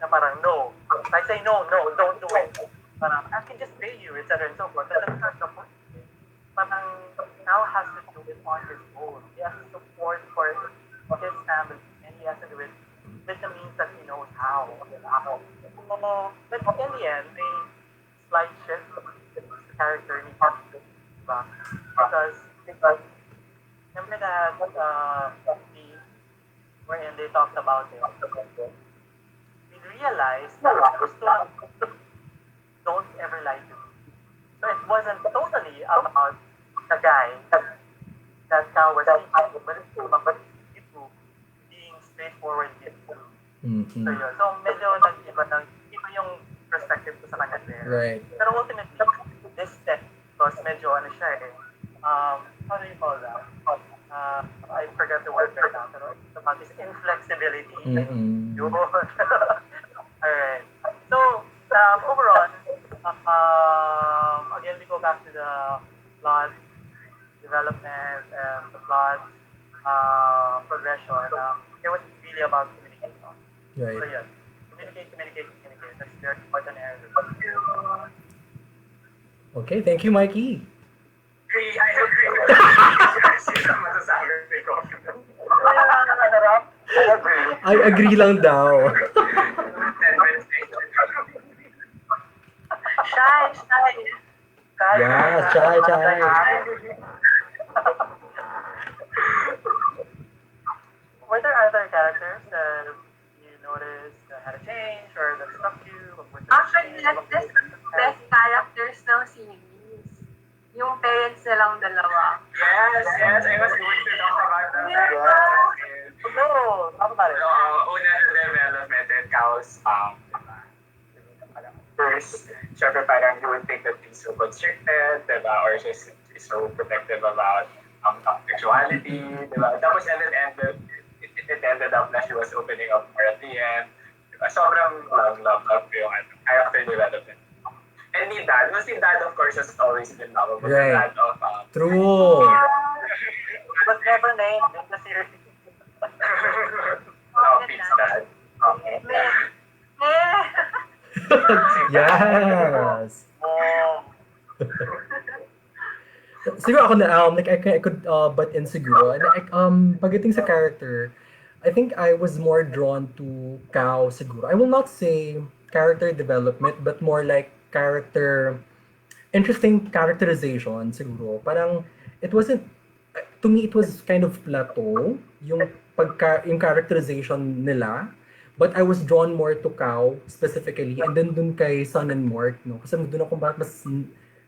Na parang no. If I say no, don't do it. Parang I can just pay you, etc. and so forth. But that's not the point. Parang now has to do it on his own. He has to support for his family, and he has to do it with the means that he knows how. But in the end, a slight shift the character ni Patrick, because remember that scene wherein they talked about it, we realized that don't ever lie to me. So it wasn't totally about the guy that Cao was teaching, but it's about you being straightforward with you. Mm-hmm. So yun. So medyo nag-iba yung perspective ko sa kanya there. Right. Pero ultimately, this step was medyo ano siya eh. How do you call that? I forgot the word right now. Pero it's about his inflexibility. Mm-hmm. Yun. Alright. So, overall, again, we go back to the plot development and the plot progression. It was really about communication. Right. So, yeah. Communicate. That's very important area. Okay, thank you, Mikey. I agree with that. Sino masasabi ko? I agree lang daw. 10 minutes later. Shy. Yeah, chai. Were there other characters that you noticed that had a change or that struck you? Actually, that's the best characters ng series. Yung parents nilang dalawa. Yes, I was going to talk about that. Yes. No, talk about it. Una na development and Cao's first, syempre parang you would think that he's so constricted, diba? Or she's so protective about sexuality, diba? Tapos it ended up na she was opening up more at the end. Diba? Sobrang love ko yung character development. And ni Dad, of course, has always been lovable. Right. The dad of True. But never named in the series. Pete's dad. Okay. Yes. Oh. Siguro ako na, like I could butt in siguro. And like, pagdating sa character, I think I was more drawn to Cao siguro. I will not say character development, but more like interesting characterization siguro. Parang, it wasn't, to me, it was kind of plateau, yung characterization nila. But I was drawn more to Cao specifically, and then dun kay Sun and Mork, no? Kasi dun ako mas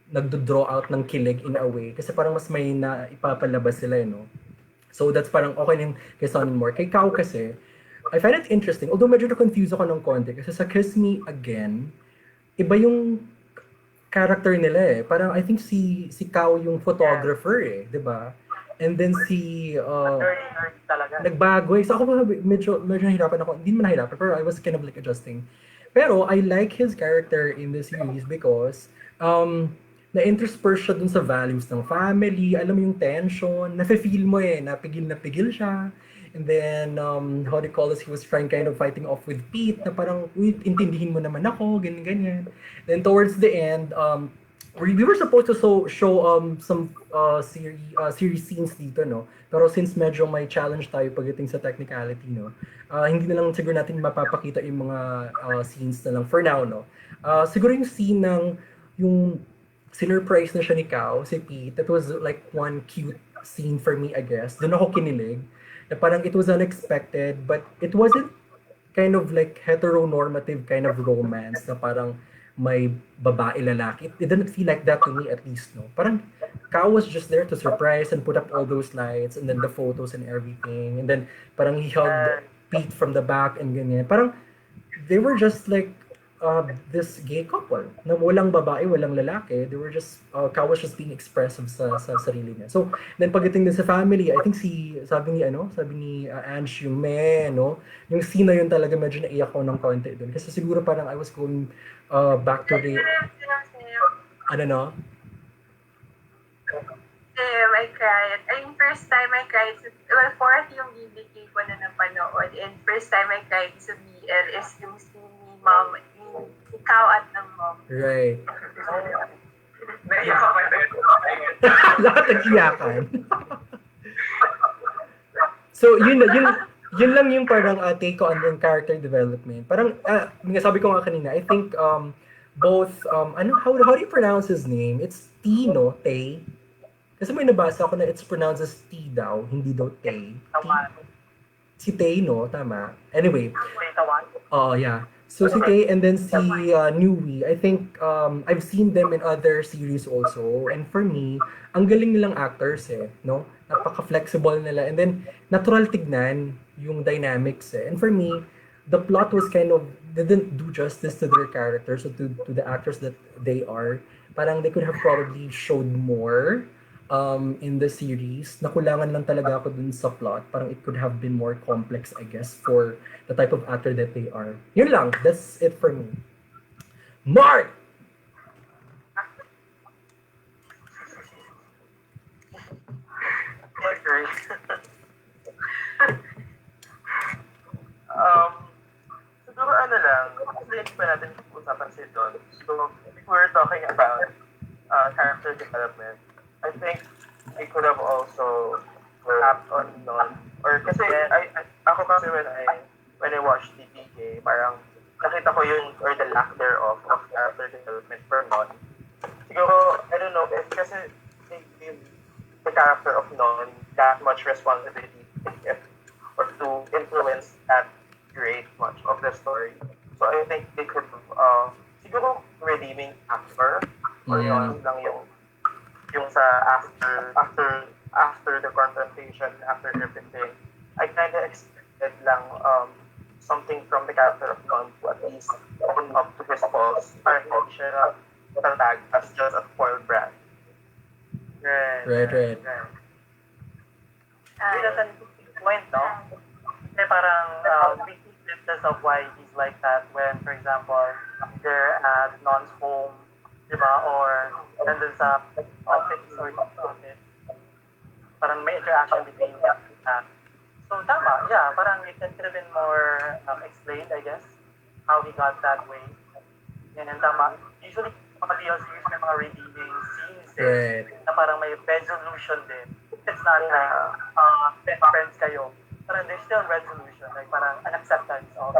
nagdo-draw out ng kilig in a way. Kasi parang mas may na ipapalabas sila, no? So that's parang okay din kay Sun and Mork. Kay Cao kasi, I find it interesting. Although medyo na-confuse ako ng konti. Kasi sa Kiss Me Again, iba yung character nila eh. Parang I think si Kao yung photographer eh, 'di ba? And then si Nerdy talaga. nagbago eh. So ako medyo nahirapan ako. Hindi man nahirapan, pero I was kind of like adjusting. Pero I like his character in the series because na-intersperse siya dun sa values ng family, alam mo yung tension, nafe-feel mo eh, na pigil siya. And then, how do you call this, he was trying kind of fighting off with Pete, na parang, uy, intindihin mo naman ako, ganyan. Then towards the end, we were supposed to show some series scenes dito, no? Pero since medyo may challenge tayo pagdating sa technicality, no? Hindi na lang siguro natin mapapakita yung mga scenes na lang for now, no? Siguro yung scene ng yung sinurprise na siya ni Kao, si Pete, that was like one cute scene for me, I guess. Doon ako kinilig. Na parang it was unexpected, but it wasn't kind of like heteronormative kind of romance na parang may babae lalaki. It didn't feel like that to me at least, no? Parang Kao was just there to surprise and put up all those lights and then the photos and everything. And then parang he hugged Pete from the back and ganyan. Parang they were just like this gay couple na walang babae, walang lalaki. They were just, Kao was just being expressive sa sarili niya. So, then pagdating din sa family, I think sabi ni Ange yung no? Yung scene na yun talaga medyo naiyak ko ng konti doon. Kasi siguro parang I was going back to the, ano no? I cried. Yung first time I cried, well, fourth yung BBK ko na napanood, and first time I cried sa BL is yung scene ni Mom, ikaw at ng mom. Right. Naiyak ako din. Lahat nag-iyakan. So, yun lang yung parang take ko on yung character development. Parang, sabi ko nga kanina, I think both, how do you pronounce his name? It's T, no? Tay. Kasi may nabasa ako na it's pronounced as T daw, hindi daw Tay. Si Tay, no? Tama. Anyway. Oh, yeah. So si Tay and then si Newey, I think I've seen them in other series also. And for me, ang galing nilang actors eh, no? Napaka-flexible nila. And then, natural tignan yung dynamics eh. And for me, the plot was kind of, didn't do justice to their characters, so to the actors that they are. Parang they could have probably showed more in the series. Nakulangan lang talaga ako dun sa plot. Parang it could have been more complex, I guess, for the type of actor that they are. Yun lang. That's it for me. Mark! Agree. Siguro ano lang, kasi hindi pa natin usapan si Don. So, if we're talking about character development, I think I could have also tapped on Non. Or kasi ako kasi when I watched TPK, parang nakita ko yung, or the lack thereof of character development for Non. Siguro, I don't know, kasi they give the character of Non that much responsibility or to influence that great much of the story. So I think they could siguro redeeming actor or yun lang yung sa after the confrontation, after everything, I kind of expected lang something from the character of Non to at least open up to his faults para hindi siya tatag as just a spoiled brat. Right. That's a point, no? Kasi parang we see glimpses of why he's like that when, for example, they're at Non's home, di ba? Or nandun sa office or office. Parang may interaction between them. So tama, yeah, parang it could have been more explained, I guess, how he got that way. And tama, usually mga BL series may mga redeeming scenes din, na parang may resolution din. It's not like best friends kayo. Parang there's still resolution, like parang an acceptance of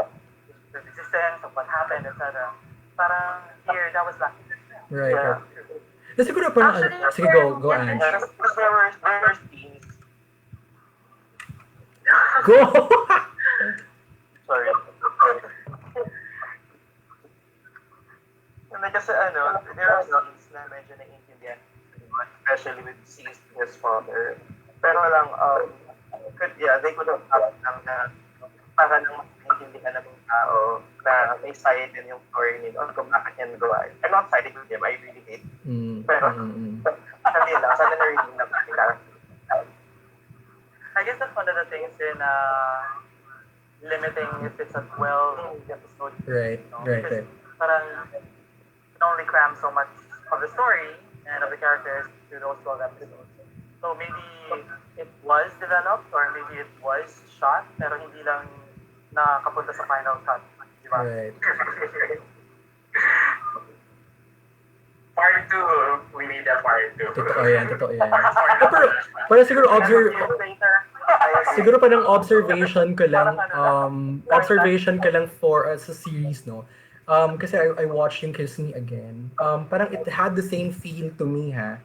the existence, of what happened, etc. Parang here, that was lacking. Right. Yeah. Na siguro parang, sige, go, Ange. Because there were scenes. Go! Sorry. And kasi there are scenes na medyo naiintindihan, especially with scenes with his father. Pero lang, they could have asked lang na para nang naiintindihan ng tao na may side din yung story nila kung bakit niya nagawa. I'm not siding with him, I really hate Pero, sabi lang, sana na-redeem na yung character. I guess that's one of the things in limiting if it's a 12 episode. Right, right, Because right. parang you can only cram so much of the story and of the characters to those 12 episodes. So maybe it was developed or maybe it was shot pero hindi lang nakapunta sa final cut. Diba? Right. Part 2, we need a part 2. Totoo yan, totoo yan. Pero siguro Years later, siguro pa ng observation ko lang for sa series, no? Kasi I watched yung Kiss Me Again. Parang it had the same feel to me, ha?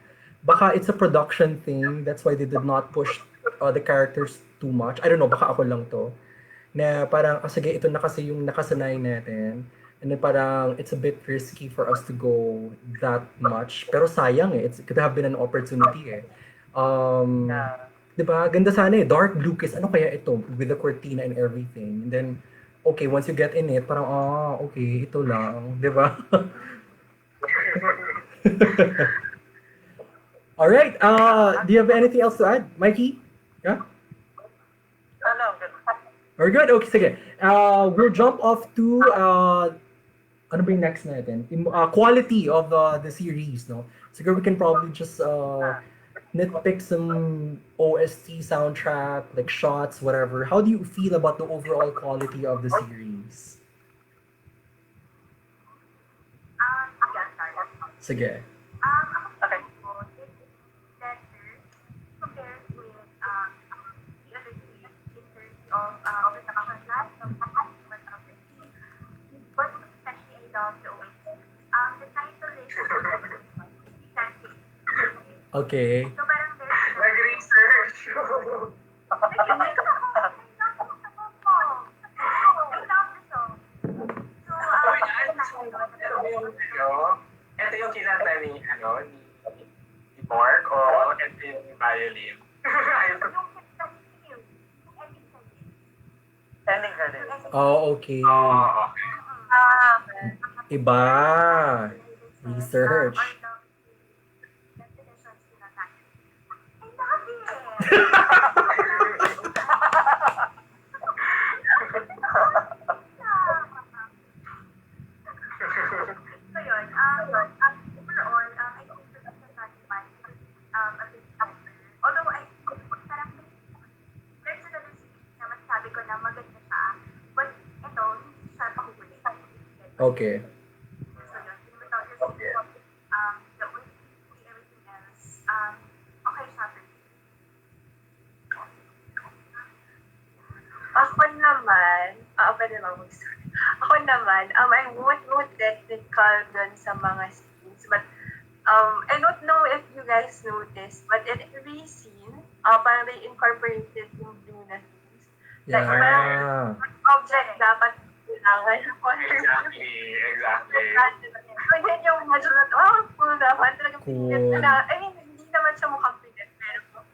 Baka it's a production thing, that's why they did not push the characters too much. I don't know, baka ako lang to. Na parang, sige, ito na kasi yung nakasanay natin. And then parang, it's a bit risky for us to go that much. Pero sayang it could have been an opportunity Diba? Ganda sana dark blue kiss. Ano kaya ito? With the cortina and everything. And then, okay, once you get in it, parang, okay, ito lang. Diba? Alright, do you have anything else to add? Mikey? Yeah? no, good. We're good? Okay, sige. We'll jump off to, ano ba yung next natin? Quality of the series, no? Siguro we can probably just nitpick some OST soundtrack, like shots, whatever. How do you feel about the overall quality of the series? Sige. Okay. Compared with the other three in terms of the production class, of the team, but especially I love the OST. The title is Okay. So parang there's Nag-research. Ito yung kinanta ni Mark o ito yung violin. Ending credits. Oh, okay. Iba. Research. So yun, overall, I think this is not bad. A bit tougher. Although parang there's another series na masasabi ko na maganda siya. But ito, hindi siya pakihuli. Okay. So yun, without just the OST, everything else, okay siya. Ako naman, pwede ba mag-start? Ako naman, I won't go technical dun sa mga scenes, but I don't know if you guys noticed, but in every scene, parang they incorporated yung blue na things. Like, parang object dapat kailangan. Exactly. So, yun yung medyo cool naman. Talagang Cool. pilit na, I mean, hindi naman siya mukhang pilit, pero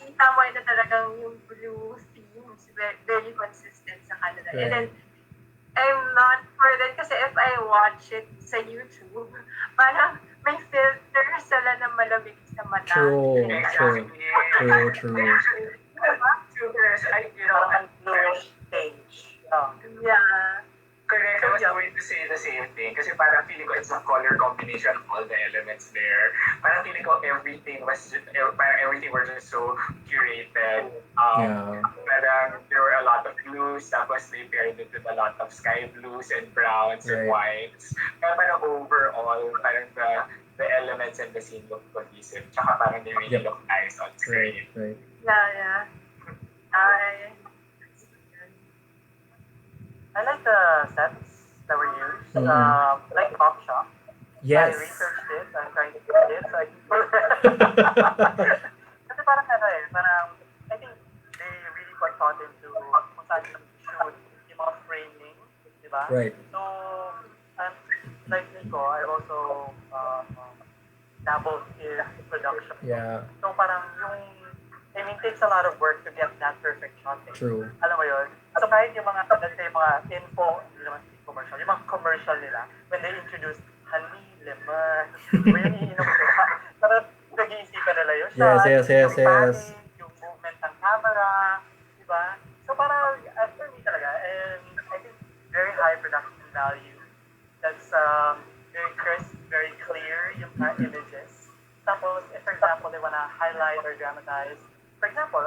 kita mo na talagang yung blue themes, very consistent sa kanila. Right. And then, I'm not for that kasi if I watch it sa YouTube, parang may filter sila na malamig sa mata. True. Diba? There's, And bluish stage. Yeah. correct. I was going to say the same thing. Kasi parang feeling ko it's a color combination of all the elements there. Parang feeling ko everything was just so curated. Parang there were a lot of blues, tapos they paired it with a lot of sky blues and browns and whites. Kaya parang overall, parang the elements and the scene look cohesive. Tsaka parang they really look nice on screen. Right. Yeah. I like the sets that were used. Mhm. Like Pop Shop. Yes. I researched it. I'm trying to get it. So I Kasi parang parang I think they really put thought into kung saan yung shoot, yung mga framing, di ba? Right. So, like Nico, I've also dabbled in production. Yeah. So parang it takes a lot of work to get that perfect shot. True. Alam mo yun? So kahit yung mga, let's say, mga info, hindi naman commercial, yung mga commercial nila, when they introduced Halila, lemon. Iba yung iinom nila. Parang nag-iisipan nila yung shot, Yes. yung timing, yung movement ng camera, di ba? So parang, for me talaga, and I think very high production value. That's very crisp, very clear yung images. Tapos, if for example, they wanna highlight or dramatize, for example,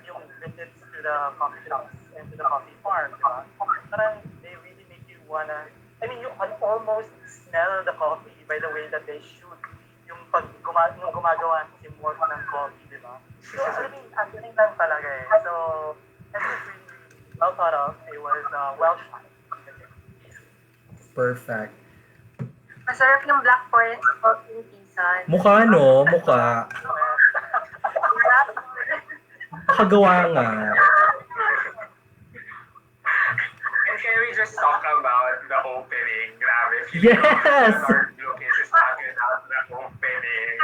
yung visits to the coffee shops and to the coffee farm, di ba? Parang they really make you wanna, I mean, you can almost smell the coffee by the way that they shoot yung yung gumagawa si Mork ng coffee, di ba? So, I mean, ang galing lang talaga eh. So, it was really well thought of. It was well shot. Perfect. Masarap yung black forest coffee season. Mukha, no? Mukha. Nakagawa nga. And can we just talk about the opening? Grabe. Yes! Dark Lucas is talking about the opening.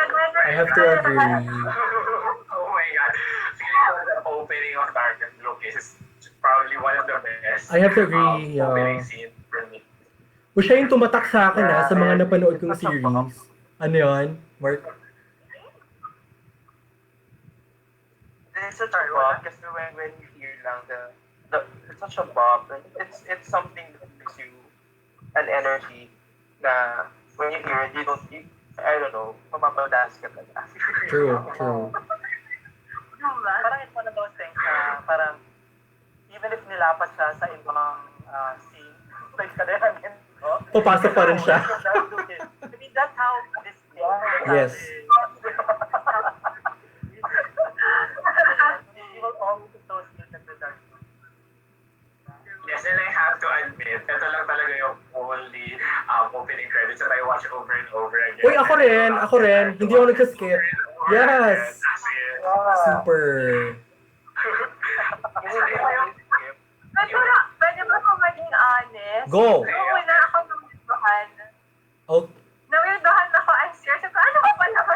I have to agree. Oh my God. Feeling ko the opening of Dark Lucas is probably one of the best. I have to agree. Opening scene for me. O siya yung tumatak sa akin sa mga napanood kong series. Ano yun, Mark? It's such a bop kasi when you hear lang the it's such a bop. It's something that gives you an energy na when you hear it, I don't know, mapapadalas ka talaga. True. Diba? Parang it's one of those things na parang even if nilapat siya sa ibang scene, like kadayan din, no? Papasok pa rin siya. I mean, that's how this thing Yes. You will always associate it with dark. Yes, and I have to admit, ito lang talaga yung only opening credits that I watch over and over again. Uy, ako rin. Hindi ako nagsaskip. Yes. Super. Pwede ba ako maging honest? Go. Nung wala ako nawirdohan. Oh, Nawirdohan ako, I'm serious. Sabi ko, ano ka pala ba?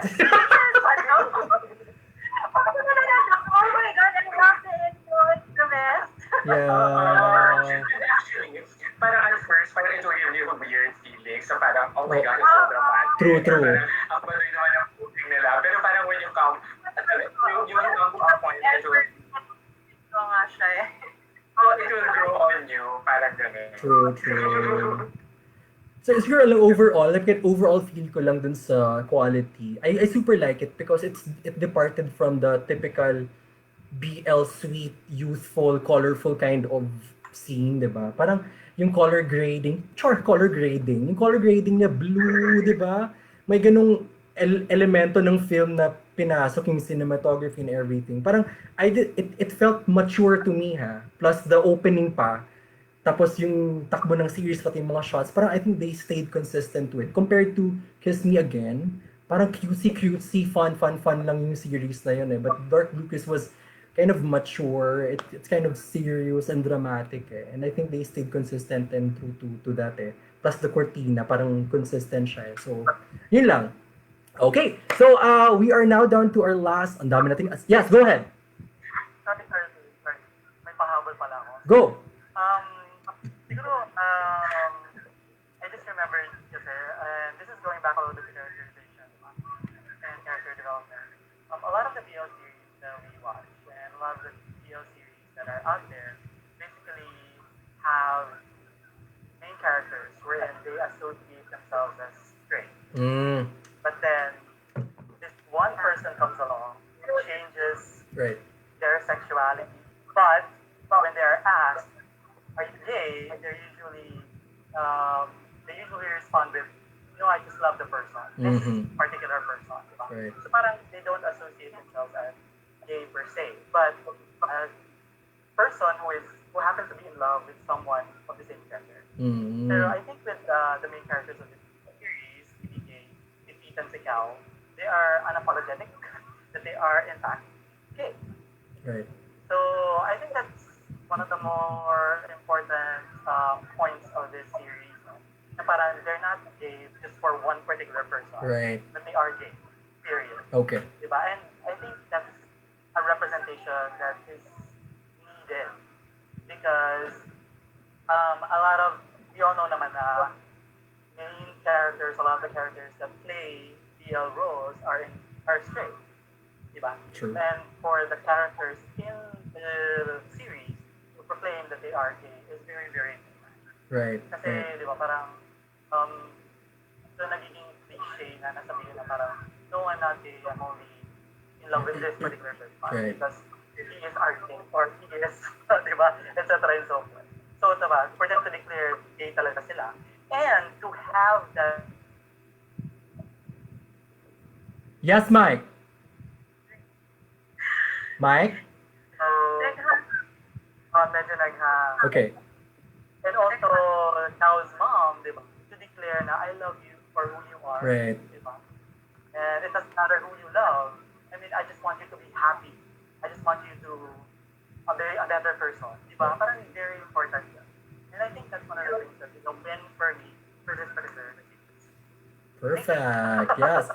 Oh my God, I love the intro. It's the best. yeah. And actually, parang at first, parang it will give you a weird feeling. So parang, oh my God, it's so dramatic. True. Parang, ang baloy naman ang booking nila. Pero parang when you come, yung come to a point, it will, Ito nga siya eh. it will grow on you. Parang ganun. True. So siguro lang overall, like an overall feel ko lang dun sa quality. I super like it because it departed from the typical BL sweet, youthful, colorful kind of scene, di ba? Parang yung color grading yung color grading niya blue, di ba? May ganung elemento ng film na pinasok yung cinematography and everything. Parang it felt mature to me Plus the opening pa. Tapos yung takbo ng series pati yung mga shots, parang I think they stayed consistent with. Compared to Kiss Me Again, parang cutesy, fun lang yung series na yun eh. But Dark Lucas was kind of mature, it's kind of serious and dramatic eh. And I think they stayed consistent and true to that eh. Plus the cortina, parang consistent siya eh. So, yun lang. Okay, so we are now down to our last, ang dami nating, yes, go ahead. Sorry. May pahabol pala ako. Go! Siguro, I just remembered kasi, and this is going back a little bit to characterization and character development. A lot of the BL series that we watch and a lot of the BL series that are out there basically have main characters wherein they associate themselves as straight. But then, this one person comes along and changes Right. their sexuality. But when they're asked, are you gay? They usually respond with, no, I just love the person. This particular person. Right. So parang they don't associate themselves as gay per se, but as person who happens to be in love with someone of the same gender. So I think with the main characters of this series, PBK, si Ethan Sikao, they are unapologetic that they are in fact gay. Right. So I think that's one of the more important points of this series. Na parang they're not gay just for one particular person, Right. but they are gay. Period. Okay. Diba? And I think that's a representation that is needed because a lot of, we all know naman na main characters, a lot of the characters that play BL roles are straight, diba? True. And for the characters in the series to proclaim that they are gay is very, very important. Right. Kasi, Right. di ba, parang, so nagiging cliche na nasabihin na parang, no, I'm not gay, I'm only in love with this particular person. Right. Because he is arting, or he is, di ba, et cetera, and so forth. So, diba, for them to declare gay talaga sila, and to have that Yes, Mike. Mike? medyo nagha Okay. and also Tao's mom, di ba, to declare na I love you for who you are, Right. di ba? And it doesn't matter who you love. I mean, I just want you to be happy. I just want you to be a better person, di ba? Parang very important yun. And I think that's one of the things that, win for me for this particular series. Perfect. Yes.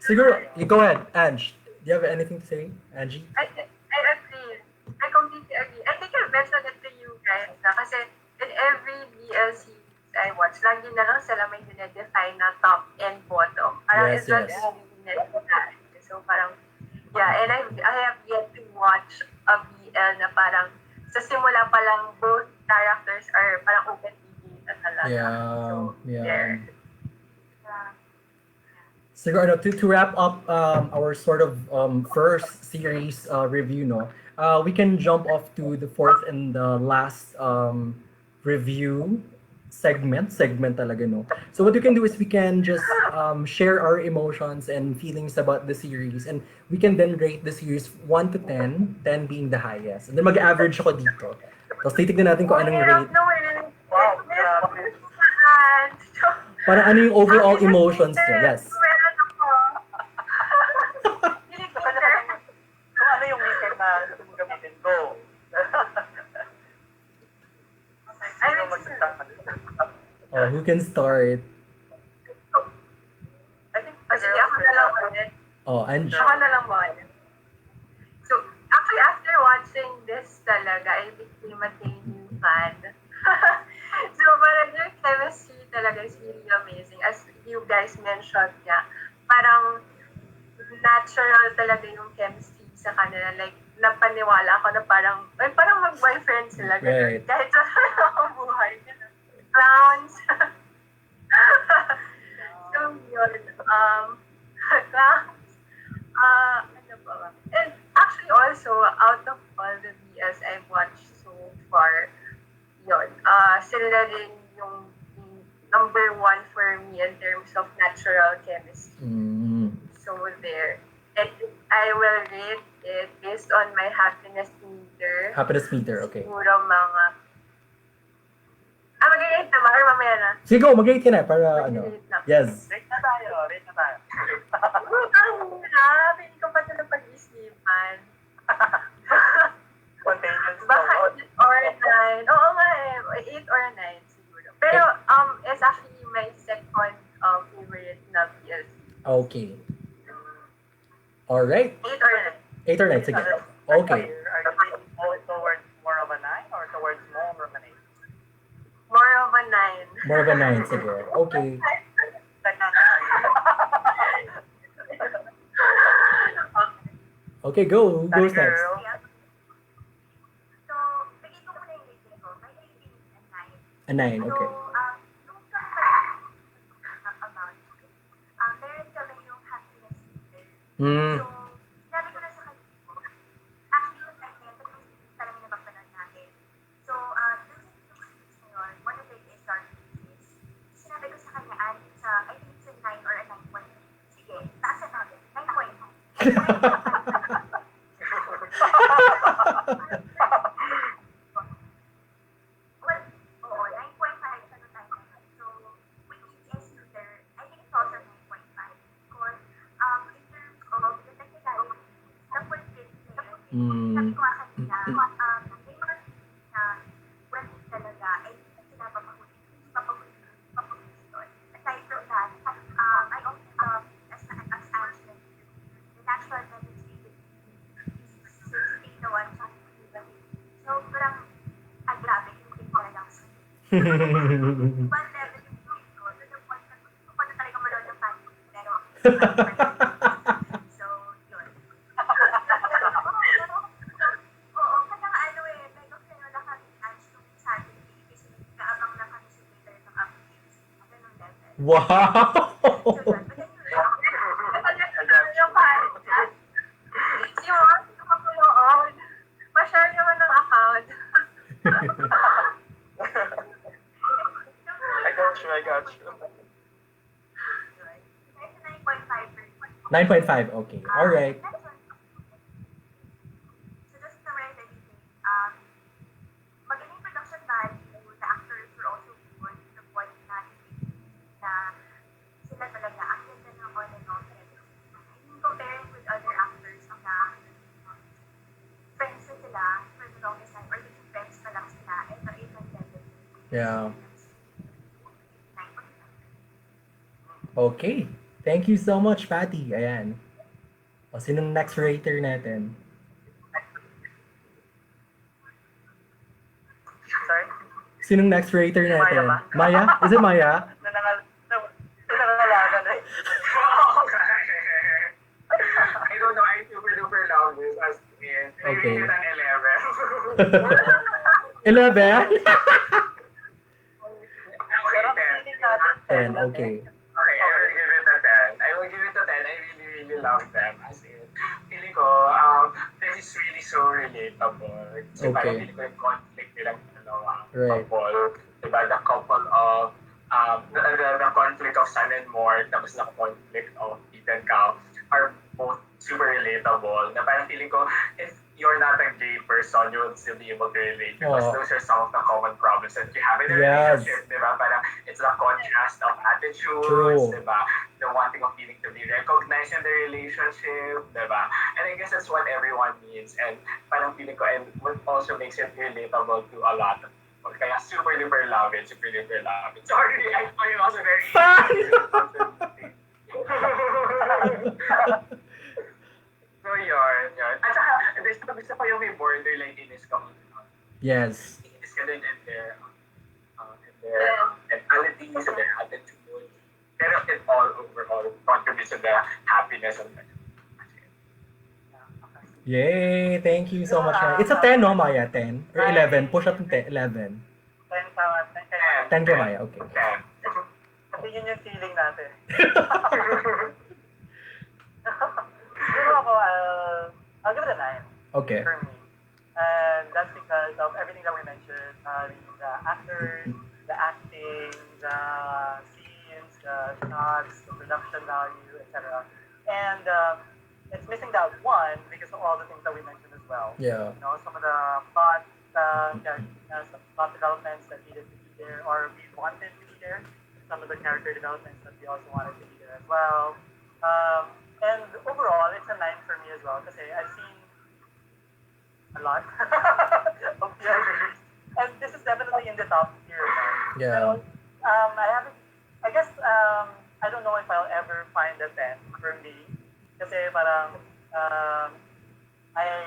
Siguro, you go ahead, Ange. Do you have anything to say, Angie? I agree. I completely agree. I think I mentioned it to you guys na kasi in every BL series I watch, lagi na lang sila may dinedefine na top and bottom. Parang Yes, it's not yes. really that. So parang, yeah, and I have yet to watch a BL na parang sa simula pa lang both characters are parang open-ended na talaga. Yeah. So, Yeah. there. Siguro, to wrap up our sort of first series review, no, we can jump off to the fourth and the last review segment talaga, no. So what we can do is we can just share our emotions and feelings about the series, and we can then rate the series 1 to 10, 10 being the highest. And then mag-average ako dito. Tapos titignan natin kung anong rate. Wow, grabe. Para ano yung overall emotions niya. Yes. Kung ano yung meter na gusto mong gamitin, go. Sino magsasabi? Oh, who can start? I think Sige, ako na lang ulit. Oh, Ange. Ako na lang ulit. So, actually, after watching this talaga, I became a Dainu fan. So, parang yung chemistry talaga is really amazing. As you guys mentioned niya, parang natural talaga yung chemistry sa kanila. Like, napaniwala ako na parang, ay, parang mag-boyfriend sila. Right. Kahit sa ang buhay. Clowns. So, yun. Clowns. Ano ba ba? And actually also, out of all the BS I've watched so far, yun, sila rin yung number one for me in terms of natural chemistry. Mm. So there. And I will rate it based on my happiness meter. Happiness meter, okay. Siguro mga... mag-rate na ba? Or mamaya na? Sige, go, mag-rate ka na para ano. Mag-rate na. Yes. Rate na tayo, rate na tayo. Ang hirap. Hindi ko pa ito napag-isipan. Spontaneous Baka thought. 8 or 9. Oo nga eh. 8 or 9 siguro. Pero it's actually my second favorite na BL. Okay. Alright. 8 or 9. 8 or 9, sige. Okay. Are you leaning more towards more of a 9 or towards more of an 8? More of a 9. More of a 9, sige. Okay. Okay, go. Who goes next? Girl. So, bigay ko muna yung rating ko. My rating is A a 9. 9, So, okay. nung about, meron kami yung happiness meter. Mm. So, sinabi ko na sa kanya, actually yung time na yun, pag yung talaga napapanood natin. So, dun sa series na yun, one of it is Dark Ages. Sinabi ko sa kanya, I think it's a 9 or a 9.5. Sige, taasan natin. 9.5. Well, oo, 9.5 sa time na yun. So, with ES meter, I think it's also 9.5. Because, in terms of the technicality, na-fulfill na yun. Mm. Sabi ko nga kanina, may mga things na when talaga, ay pinapapahuli doon. Aside from that, I also love, as Ange mentioned, the natural chemistry between 16 to 1 sobrang grabe yung thing talagang one level yung thing ko to the point So, yun. Oo, kaya nga ano eh, medyo wala kami lunch nung Saturday kasi kaabang na kami sa Twitter ng updates. Ganun level. Wow! So, yun. But anyway, Yung kanya. Yung kapuluan. Pa-share naman ng account. I got you. There's a 9.5%. 9.5, okay. Alright. Next one. So just to summarize everything, magaling production value, the actors were also good to the point na sila talaga ang ganda ng on and off chemistry. I mean, comparing with other actors na friends na sila for the longest time or naging friends pa lang sila and na-even level. Yeah. Okay. Thank you so much, Patty. Ayan. O, sinong next rater natin? Sorry? Sinong next rater natin? Maya ba? Maya? Is it Maya? Nanangalagan eh. I don't know, I super duper love this as in. I Okay. give it an 11. 11? Okay, 10. 10, okay. Okay, I will give it a 10. I will give it a 10. I really, really love them. As in, feeling ko, this is really so relatable. So, Okay. parang feeling ko yung conflict nilang Right. couple. Diba, the couple of, the conflict of Sun and Mort, tapos the conflict of Ethan Cow are both super relatable. Na parang feeling ko, if you're not a gay person, you will still be able to relate because Oh. those are some of the common problems that you have in a Yes. relationship, diba? Parang it's the contrast of attitudes, True. diba? The wanting of feeling to be recognized in the relationship, diba? And I guess that's what everyone needs. And parang feeling ko, and what also makes it relatable to a lot of people. Kaya super duper love it, super duper love it. Sorry, I'm also very So yun. At saka, gusto ko yung may borderline inis ka. Yes. Inis ka din in their mentalities, in their attitude. Pero it all overall contributes to the happiness of the Yay! Thank you so much, Maya. It's a 10, no, Maya? 10? Or 11? Push up to 10. 11. 10 tama, 10 kayo. 10 kay Maya, okay. Ten. Kasi yun yung feeling natin. Siguro ako, I'll give it a 9 Okay. for me. And that's because of everything that we mentioned. The actors, the acting, the scenes, the shots, the production value, etc. And it's missing that one because of all the things that we mentioned as well. Yeah. You know, some of the plot, some plot developments that needed to be there or we wanted to be there. Some of the character developments that we also wanted to be there as well. And overall, it's a 9 for me as well because I've seen a lot of PRGs. And this is definitely in the top tier. Man. Yeah. So, I guess, I don't know if I'll ever find a 10 for me. Kasi parang, I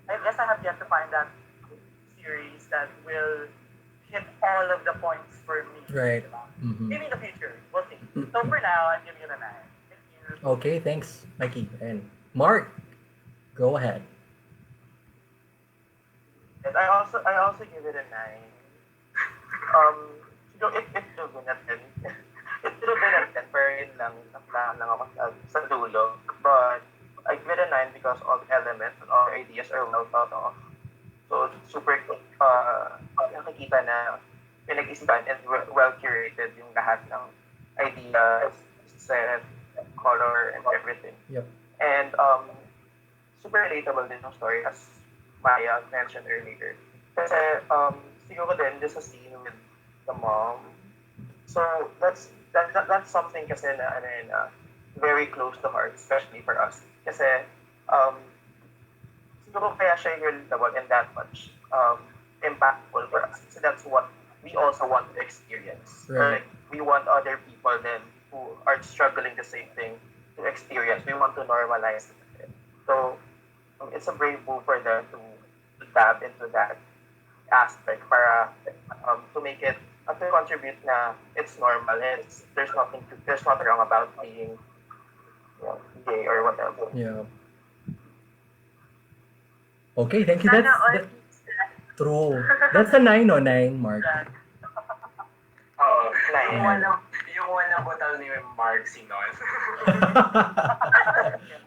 guess I have yet to find that series that will hit all of the points for me. Right. Diba? Mhm. Maybe in the future, we'll see. So for now, I'm giving it a 9. Thank you. Okay, thanks, Mikey. And Mark, go ahead. And I also give it a 9. It should have been a 10. It should have been a 10, pero yun lang ako sa dulo. But I give it a 9 because all the elements and all the ideas are well thought of. So super nakikita na pinag-isipan and well curated yung lahat ng ideas, set, color, and everything. Yep. And super relatable din yung story as Maya mentioned earlier. Kasi siguro din there's a scene with the mom. So that's something kasi na very close to heart, especially for us. Kasi siguro kaya siya relatable and that much impactful for us. So that's what we also want to experience. Right. Like, we want other people then who are struggling the same thing to experience. We want to normalize it. So it's a brave move for them to tap into that aspect para to make it at they contribute na it's normal. There's nothing wrong about being gay or whatever. Yeah. Okay, thank you. Sana all That's true. That's a 9 o 9, Mark. Oo. Nine. Yung unang butal ni Mark Sinon.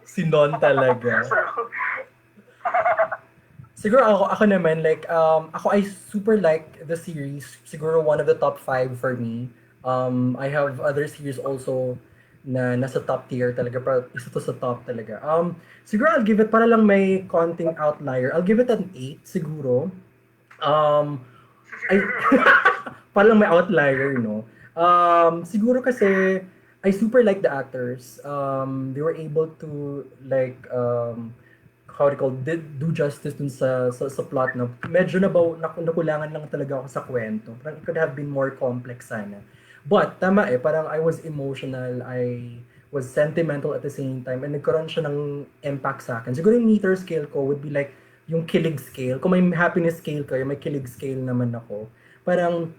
Sinon talaga. Siguro ako naman, like, ako I super like the series. Siguro one of the top 5 for me. I have other series also na nasa top tier talaga, pero isa to sa top talaga. Siguro I'll give it, para lang may konting outlier, I'll give it an 8 siguro. I, para lang may outlier, no? Siguro kasi I super like the actors. They were able to like how do you call do justice dun sa plot na medyo nakulangan lang talaga ako sa kwento. Parang it could have been more complex sana. But tama parang I was emotional, I was sentimental at the same time, and nagkaroon siya ng impact sa akin. Siguro yung meter scale ko would be like yung kilig scale. Kung may happiness scale kayo, may kilig scale naman ako. Parang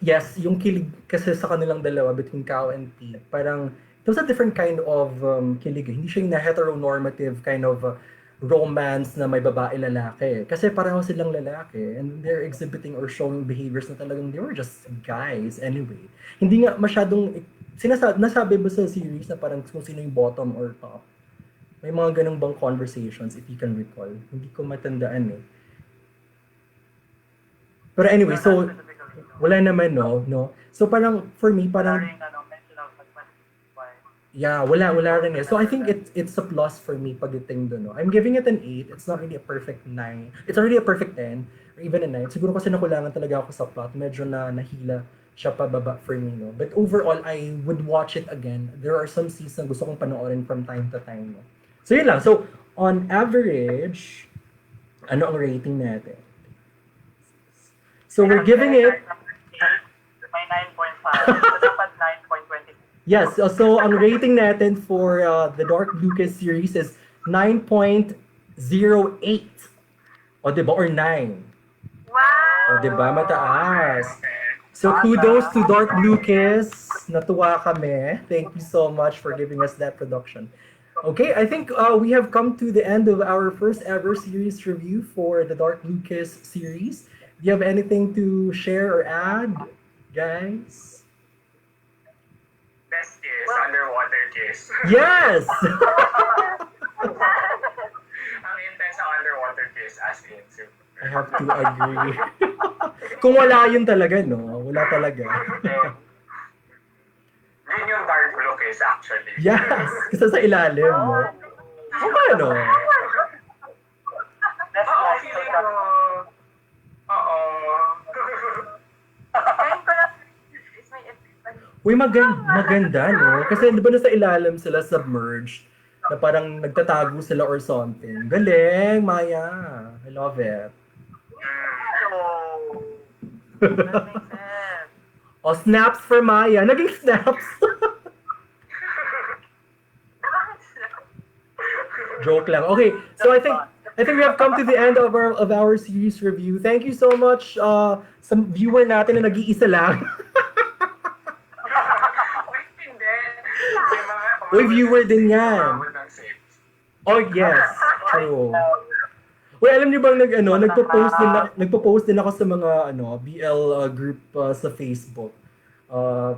yes, yung kilig kasi sa kanilang dalawa between Kao and T, parang it was a different kind of kilig. Hindi siya yung heteronormative kind of romance na may babae lalaki. Kasi pareho silang lalaki and they're exhibiting or showing behaviors na talagang they were just guys anyway. Hindi nga masyadong nasabi ba sa series na parang kung sino yung bottom or top? May mga ganung bang conversations if you can recall? Hindi ko matandaan eh. Pero anyway, so wala naman no. So parang for me parang yeah, wala rin eh. So I think it's a plus for me pagdating doon, no. I'm giving it an 8. It's not really a perfect 9. It's already a perfect 10 or even a 9. Siguro kasi nakulangan talaga ako sa plot. Medyo nahila siya pababa for me, no. But overall, I would watch it again. There are some seasons gusto kong panoorin from time to time, no. So yun lang. So on average, ano ang rating natin? So we're giving it May 9.5. Dapat 9.20. yes, so ang rating natin for the Dark Lucas series is 9.08. O diba? Or 9. Wow! O diba? Mataas. So kudos to Dark Lucas. Natuwa kami. Thank you so much for giving us that production. Okay, I think we have come to the end of our first ever series review for the Dark Lucas series. Do you have anything to share or add, guys? Best kiss, underwater kiss. Yes! Ang intense ng underwater kiss as in super. I have to agree. Kung wala yun talaga, no? Wala talaga. Yun yung dark blue kiss actually. Yes! Kasi sa ilalim, no? O paano? That's Oo, like feeling ko. Oo. Ngayon ko lang is may effect. Uy, maganda, no? Kasi di ba nasa ilalim sila submerged? Na parang nagtatago sila or something. Galing, Maya. I love it. So, that makes sense. O, snaps for Maya. Naging snaps. Joke lang. Okay, so I think we have come to the end of our series review. Thank you so much sa viewer natin na nag-iisa lang. Wait, hindi. May mga- Uy, viewer din yan. Bawal ng safe. Oh, yes. True. Uy, alam niyo bang nagpo-post din ako sa mga BL group sa Facebook.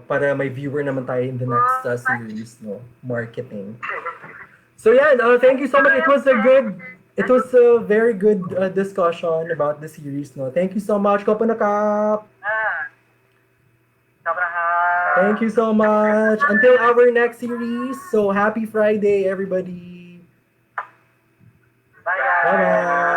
Para may viewer naman tayo in the next series, no? Marketing. So yeah, thank you so much. It was a very good discussion about the series, no? Thank you so much, Kapanakap. Thank you so much. Until our next series. So happy Friday, everybody. Bye. Bye-bye.